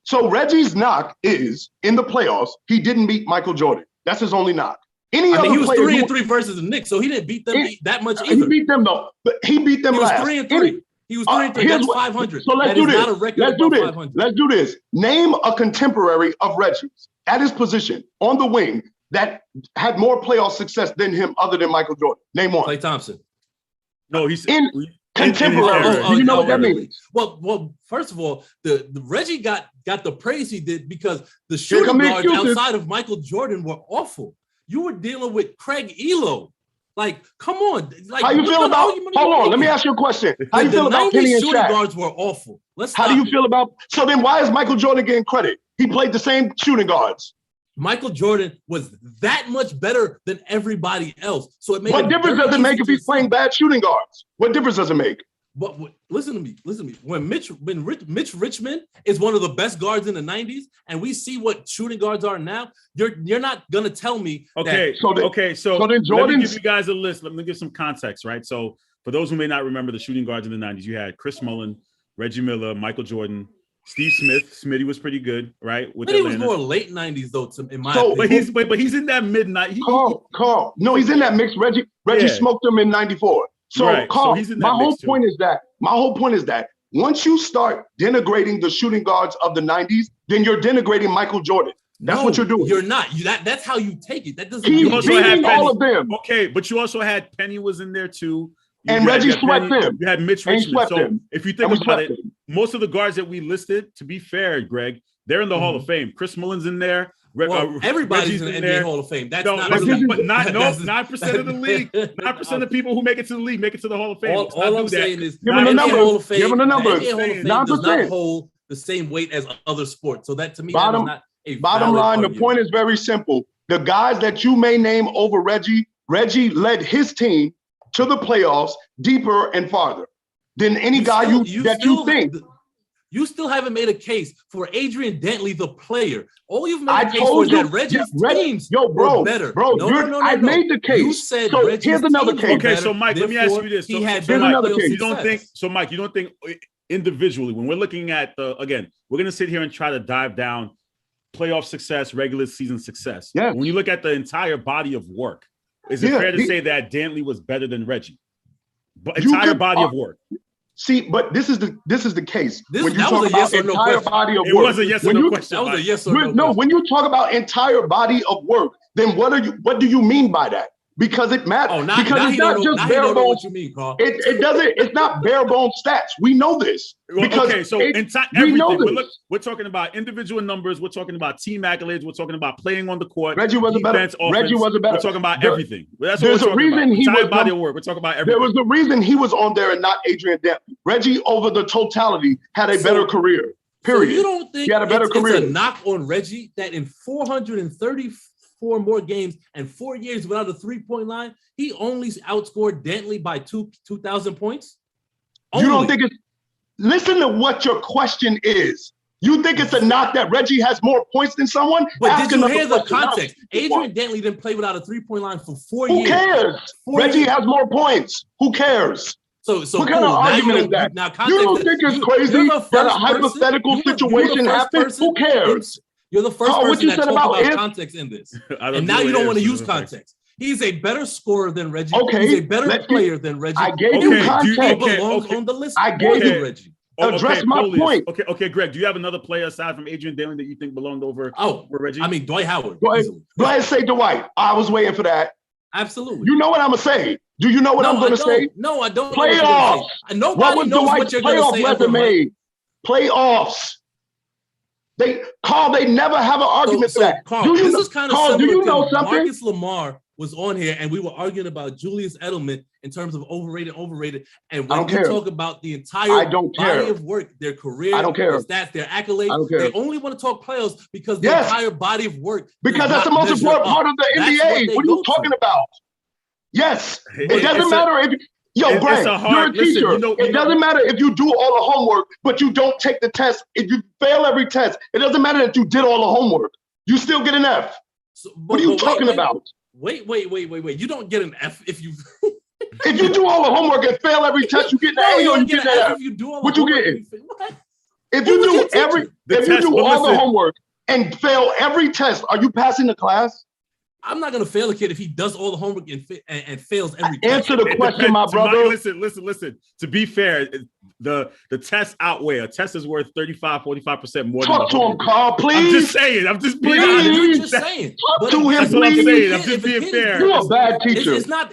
S2: So Reggie's knock is in the playoffs, he didn't beat Michael Jordan. That's his only knock.
S6: He was 3-3 versus the Knicks, so he didn't beat them that much either.
S2: He beat them though, but he beat them last.
S6: He was 3-3. He was 3-3. That's 500.
S2: So let's do this. Let's do this. Name a contemporary of Reggie's at his position on the wing that had more playoff success than him other than Michael Jordan. Name one.
S6: Klay Thompson.
S1: No, he's
S2: contemporary. Do you know what that means?
S6: Well, first of all, the Reggie got the praise he did because the shooting guards outside of Michael Jordan were awful. You were dealing with Craig Elo. Like, come on. Like,
S2: how you feel about? Hold on, let me ask you a question. How you feel about Penny and
S6: shooting
S2: Shaq?
S6: Guards were awful.
S2: How do you feel about? So then, why is Michael Jordan getting credit? He played the same shooting guards.
S6: Michael Jordan was that much better than everybody else. So it made
S2: what difference does it make if he's playing bad shooting guards? What difference does it make?
S6: But listen to me. When Mitch Richmond is one of the best guards in the 90s, and we see what shooting guards are now, you're not gonna tell me.
S1: So then let me give you guys a list. Let me give some context, right? So for those who may not remember the shooting guards in the 90s, you had Chris Mullin, Reggie Miller, Michael Jordan, Steve Smith. Smitty was pretty good, right?
S6: But he was more late 90s though, in my opinion.
S1: But he's in that midnight.
S2: Carl. No, he's in that mix. Reggie smoked him in 94. So, right. Carl, my whole point is that once you start denigrating the shooting guards of the 90s, then you're denigrating Michael Jordan. That's what you're doing.
S6: You're not. That's how you take it. That doesn't.
S2: He's beating all of them.
S1: Okay, but you also had Penny was in there too.
S2: And Reggie swept them.
S1: You had Mitch Richmond. So if you think about it, most of the guards that we listed, to be fair, Greg, they're in the Hall of Fame. Chris Mullin's in there.
S6: Everybody's in the NBA Hall of Fame. That's not
S1: 9% of the league. 9% of people who make it to the league make it to the Hall of Fame.
S6: All I'm saying is,
S2: give them the numbers.
S6: Hall of Fame,
S2: give them the numbers.
S6: The NBA Hall of Fame does not hold the same weight as other sports. So that to me,
S2: bottom line, the point is very simple. The guys that you may name over Reggie led his team to the playoffs deeper and farther than any guy you think.
S6: You still haven't made a case for Adrian Dantley, the player. All you've made a case for is that Reggie's teams were better. No.
S2: I made the case.
S6: You said
S2: so
S6: Reggie's
S2: here's another case.
S1: Okay, so Mike, let me ask you this.
S2: Here's another case.
S1: Mike, you don't think individually, when we're looking at we're going to sit here and try to dive down playoff success, regular season success.
S2: Yeah.
S1: When you look at the entire body of work, is it fair to say that Dantley was better than Reggie? But entire body of work.
S2: See, but this is the case.
S6: When you talk about entire
S2: body of work,
S1: it was a yes or no question.
S6: That was a yes or no question.
S2: No, when you talk about entire body of work, then what do you mean by that? Because it matters. Because it's not just bare bones.
S6: What you mean, Carl?
S2: It doesn't. It's not bare bones stats. We know this.
S1: Everything. We're talking about individual numbers. We're talking about team accolades. We're talking about playing on the court.
S2: Reggie wasn't better. Reggie wasn't better.
S1: We're talking about everything. That's
S2: there's a reason he was
S1: body of work. We're talking about everything.
S2: There was the reason he was on there and not Adrian Dantley. Reggie, over the totality, had a better career. Period.
S6: So you don't think
S2: he had a better career?
S6: It's a knock on Reggie that in 434 more games and 4 years without a 3-point line, he only outscored Dantley by 2,000 points?
S2: You don't think it's... Listen to what your question is. You think it's a knock that Reggie has more points than someone?
S6: But did you hear the context? Adrian Dantley didn't play without a 3-point line for 4 years.
S2: Who cares? Reggie has more points. Who cares?
S6: So
S2: what kind of argument is that? You don't think it's crazy that a hypothetical situation happened? Who cares?
S6: You're the first person that talked about context in this. And now you don't want to use context. He's a better scorer than Reggie.
S2: Okay,
S6: he's a better player than Reggie.
S2: I gave you context.
S6: He belongs on the list. I gave you Reggie.
S2: address my point.
S1: Okay, Greg, do you have another player aside from Adrian Daly that you think belonged over Reggie?
S6: I mean, Dwight Howard.
S2: Go ahead and say Dwight. I was waiting for that.
S6: Absolutely.
S2: You know what I'm going to say. Do you know what I'm going to say?
S6: No, I don't.
S2: Playoffs.
S6: Nobody knows what you're going to say.
S2: Resume? Playoffs. They never have an argument for that.
S6: Carl, this is kind of similar.
S2: Do you know something?
S6: Marcus Lamar was on here, and we were arguing about Julius Edelman in terms of overrated. And when you talk about the entire body of work, their career, their stats, their accolades, they only want to talk playoffs because the entire body of work.
S2: Because that's the most important part of the NBA. What are you talking about? Yes. It doesn't matter if Greg, you're a teacher. It doesn't matter if you do all the homework, but you don't take the test. If you fail every test, it doesn't matter that you did all the homework. You still get an F. What are you talking about?
S6: Wait. You don't get an F if you
S2: if you do all the homework and fail every test, you get an A or you get an F.
S6: If you do all
S2: what
S6: the
S2: you getting? If you do all the homework and fail every test, are you passing the class?
S6: I'm not gonna fail a kid if he does all the homework and fails every
S2: test. Answer the question, my brother.
S1: Listen. To be fair, the tests outweigh. A test is worth 35-45% more.
S2: Talk to him, Carl, please.
S1: I'm just saying. I'm just being
S2: honest. Talk to him,
S1: that's what I'm saying. I'm just being fair.
S2: You're a bad teacher.
S6: It's not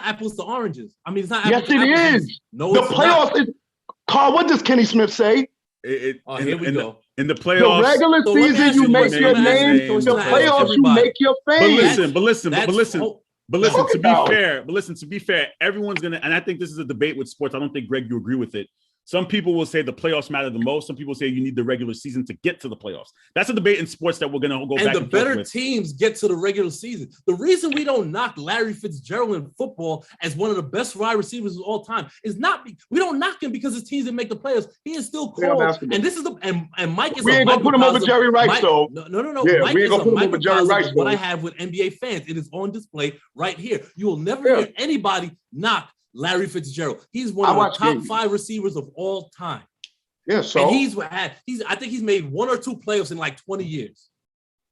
S6: apples to oranges. I mean, it's not.
S2: Yes, it is. No, the playoffs is. Carl, what does Kenny Smith say?
S6: Here we go.
S1: In the playoffs,
S2: the regular season, you make your name. The playoffs, you make your fame.
S1: But listen. To be fair, everyone's gonna, and I think this is a debate with sports. I don't think, Greg, you agree with it. Some people will say the playoffs matter the most. Some people say you need the regular season to get to the playoffs. That's a debate in sports that we're going to go back and forth with.
S6: And the better teams get to the regular season. The reason we don't knock Larry Fitzgerald in football as one of the best wide receivers of all time is not we don't knock him because his teams didn't make the playoffs. He is still cold. And this is and Mike is.
S2: We ain't gonna put him over Jerry Rice though.
S6: No. Yeah, Mike is a microcosm of what I have with NBA fans. It is on display right here. You will never hear anybody knock Larry Fitzgerald. He's one of the top 5 receivers of all time.
S2: Yeah, so
S6: and I think he's made 1 or 2 playoffs in like 20 years.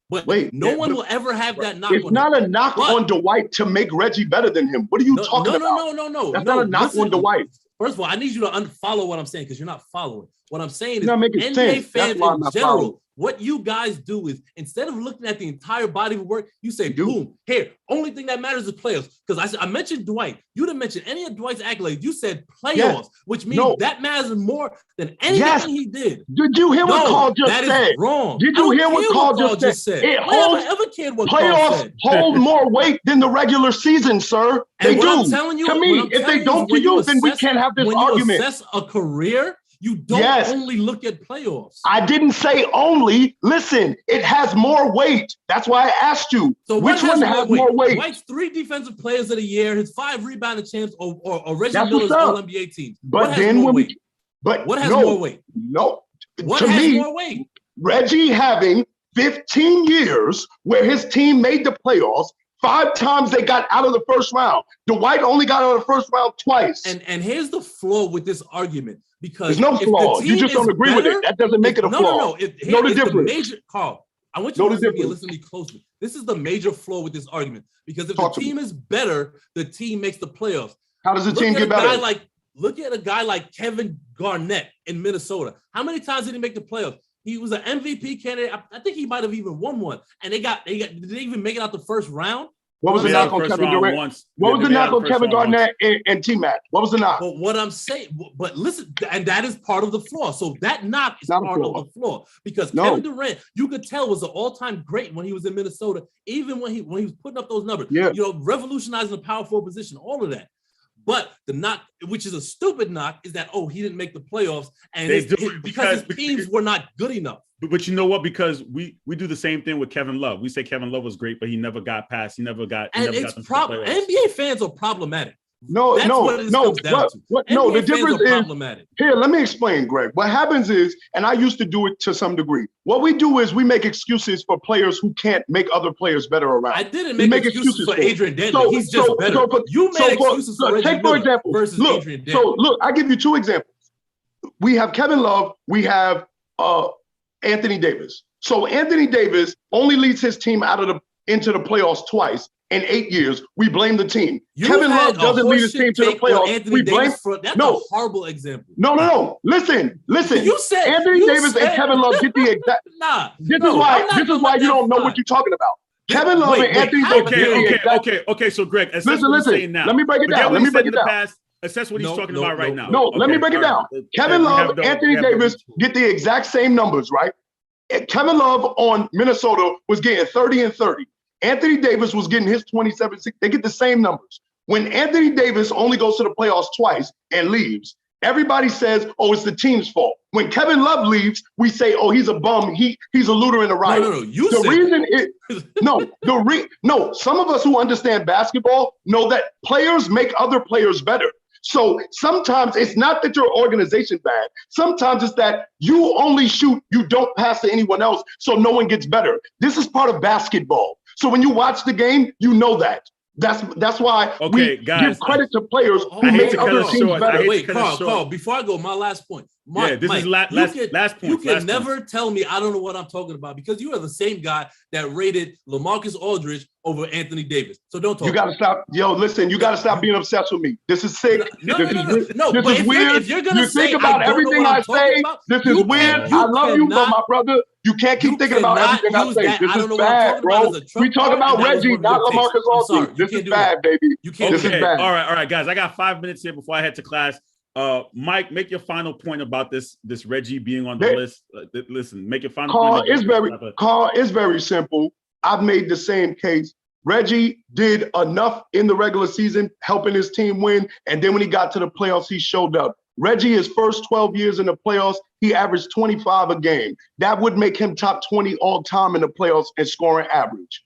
S6: But no one will ever have that knock.
S2: It's not a knock on Dwight to make Reggie better than him. What are you talking about?
S6: No.
S2: That's not a knock on Dwight.
S6: First of all, I need you to unfollow what I'm saying because you're not following. What I'm saying is
S2: NBA
S6: fans in general, what you guys do is instead of looking at the entire body of work, you say, boom, here, only thing that matters is playoffs. Because I mentioned Dwight. You didn't mention any of Dwight's accolades. You said playoffs, which means that matters more than anything he did.
S2: Did you hear what Carl just said?
S6: That is wrong.
S2: Did you hear what Carl just said? Playoffs hold more weight than the regular season, sir. They do. I'm telling you, to me, if they don't to you, then we can't have this argument.
S6: When you assess a career, you don't only look at playoffs.
S2: I didn't say only. Listen, it has more weight. That's why I asked you.
S6: So
S2: which one has more weight?
S6: Dwight's 3 defensive players of the year, his 5 rebounding champs, or Reggie Miller's All-NBA teams.
S2: But
S6: what
S2: then
S6: more weight?
S2: What has
S6: more weight?
S2: No.
S6: What has more weight?
S2: Reggie having 15 years where his team made the playoffs. 5 times they got out of the first round. Dwight only got out of the first round twice.
S6: And here's the flaw with this argument. Because
S2: there's no flaw. You just don't agree with it. That doesn't make it a flaw.
S6: No. Know the difference. Carl, I want you to listen to me closely. This is the major flaw with this argument. Because if the team is better, the team makes the playoffs.
S2: How does the team get better?
S6: Look at a guy like Kevin Garnett in Minnesota. How many times did he make the playoffs? He was an MVP candidate. I think he might have even won one. And did they even make it out the first round?
S2: What was the knock on Kevin Durant? What was the knock on Kevin Garnett and T-Mac? What was the knock?
S6: But what I'm saying, but listen, and that is part of the flaw. So that knock is part of the flaw because Kevin Durant, you could tell, was an all-time great when he was in Minnesota, even when he was putting up those numbers.
S2: Yeah.
S6: Revolutionizing the power forward position, all of that. But the knock, which is a stupid knock, is that he didn't make the playoffs, and because his teams were not good enough.
S1: But you know what? Because we do the same thing with Kevin Love. We say Kevin Love was great, but he never got past.
S6: It's problem. NBA fans are problematic.
S2: No. The difference is
S6: problematic.
S2: Here. Let me explain, Greg. What happens is, and I used to do it to some degree. What we do is we make excuses for players who can't make other players better around.
S6: I didn't make excuses for Adrian Dantley. He's just better. You made excuses for Reggie Miller versus Adrian Dantley.
S2: So look, I give you 2 examples. We have Kevin Love. We have Anthony Davis. So Anthony Davis only leads his team into the playoffs twice. in 8 years, we blame the team.
S6: You
S2: Kevin Love doesn't lead his team to the playoffs. We blame.
S6: That's a horrible example.
S2: No. Listen.
S6: You said
S2: Anthony Davis and Kevin Love get the exact. This is why you don't know what you're talking about. Kevin Love and Anthony Davis.
S1: Okay. So Greg,
S2: listen. Let me break it down.
S1: Assess what he's talking about right now.
S2: No, let me break it down. Kevin Love, Anthony Davis get the exact same numbers, right? Kevin Love on Minnesota was getting 30 and 30. Anthony Davis was getting his 27. They get the same numbers. When Anthony Davis only goes to the playoffs twice and leaves, everybody says, "Oh, it's the team's fault." When Kevin Love leaves, we say, "Oh, he's a bum. He's a looter and a riot." No. Some of us who understand basketball know that players make other players better. So sometimes it's not that your organization bad. Sometimes it's that you only shoot, you don't pass to anyone else, so no one gets better. This is part of basketball. So when you watch the game, you know that. That's why we give credit to players who make other teams better.
S6: Wait, Carl, before I go, my last point. Mike, last point. You can never tell me I don't know what I'm talking about because you are the same guy that rated LaMarcus Aldridge over Anthony Davis. So don't talk.
S2: You got to stop. Yo, listen, you got to stop being obsessed with me. This is sick.
S6: No,
S2: this is
S6: weird.
S2: If you're gonna think about everything I say, this is weird. I love you, but my brother, you can't keep thinking about everything I say. This is bad, bro. We talk about Reggie, not LaMarcus Aldridge. This is bad, baby. This is bad.
S1: All right, guys. I got 5 minutes here before I head to class. Mike, make your final point about this Reggie being on the list. Listen, make your final point.
S2: Carl, it's very simple. I've made the same case. Reggie did enough in the regular season, helping his team win. And then when he got to the playoffs, he showed up. Reggie, his first 12 years in the playoffs, he averaged 25 a game. That would make him top 20 all time in the playoffs in scoring average.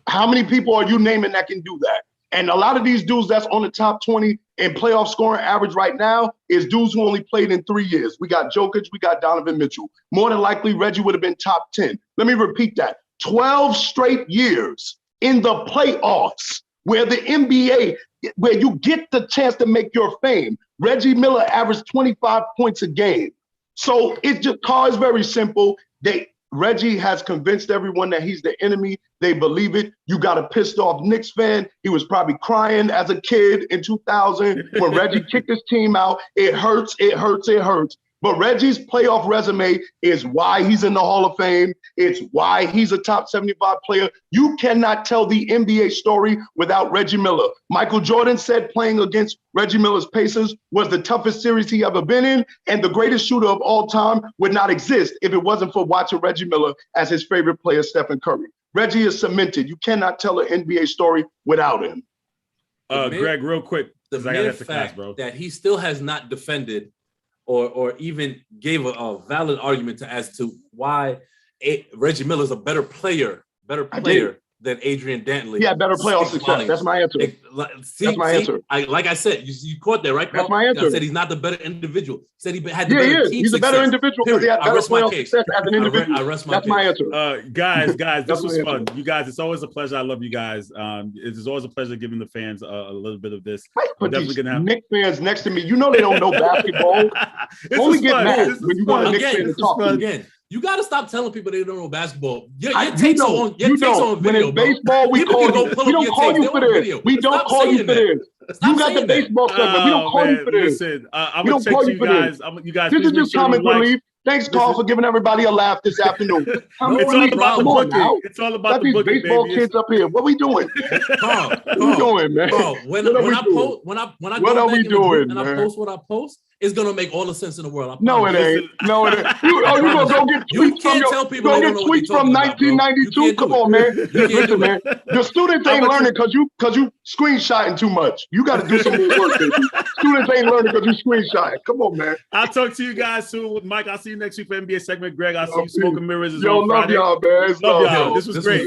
S2: How many people are you naming that can do that? And a lot of these dudes that's on the top 20 in playoff scoring average right now is dudes who only played in 3 years. We got Jokic, we got Donovan Mitchell. More than likely, Reggie would have been top 10. Let me repeat that. 12 straight years in the playoffs where the NBA, where you get the chance to make your fame. Reggie Miller averaged 25 points a game. So Carl is very simple. Reggie has convinced everyone that he's the enemy. They believe it. You got a pissed off Knicks fan. He was probably crying as a kid in 2000 when Reggie kicked his team out. It hurts. But Reggie's playoff resume is why he's in the Hall of Fame. It's why he's a top 75 player. You cannot tell the NBA story without Reggie Miller. Michael Jordan said playing against Reggie Miller's Pacers was the toughest series he ever been in, and the greatest shooter of all time would not exist if it wasn't for watching Reggie Miller as his favorite player, Steph Curry. Reggie is cemented. You cannot tell an NBA story without him.
S1: Greg, real quick,
S6: the mere fact that he still has not defended or even gave a valid argument as to why Reggie Miller is a better player than Adrian Dantley.
S2: Yeah, better playoff success. That's my answer. That's my answer.
S6: Like I said, you caught that, right?
S2: That's my answer.
S6: I said he's not the better individual. He said he had the better team
S2: He's
S6: success.
S2: a better individual because he had better playoff success as an individual.
S6: I rest my
S2: That's
S6: case.
S2: my answer.
S1: Guys, this was fun. You guys, it's always a pleasure. I love you guys. It's always a pleasure giving the fans a little bit of this.
S2: We're definitely gonna have Knicks fans next to me. You know they don't know basketball. Only get mad when you want a Knicks fan to talk to
S6: again. You got to stop telling people they don't know basketball. Your takes
S2: on
S6: video,
S2: when it's baseball, we don't call you for this. We don't call you for this. You got the baseball segment. We don't call you for this.
S1: Listen, I'm going to text you guys.
S2: This is just comic relief. Thanks, Carl, for giving everybody a laugh this afternoon.
S1: It's all about the booking. It's all about the booking,
S2: baseball kids up here. What we doing?
S6: Carl,
S2: what we doing, man?
S6: Carl, when I post what I post, it's gonna make all the sense in the world.
S2: No, it ain't. You gonna go get tweets from 1992? Come on, man. Listen, man. The students ain't learning because you screenshotting too much. You got to do some more work, baby. Students ain't learning because you screenshotting. Come on, man.
S1: I'll talk to you guys soon with Mike. I'll see you next week for NBA segment. Greg, I'll see you. Smoking Mirrors is
S2: on
S1: Friday.
S2: Love y'all, man.
S1: Love y'all. This was great.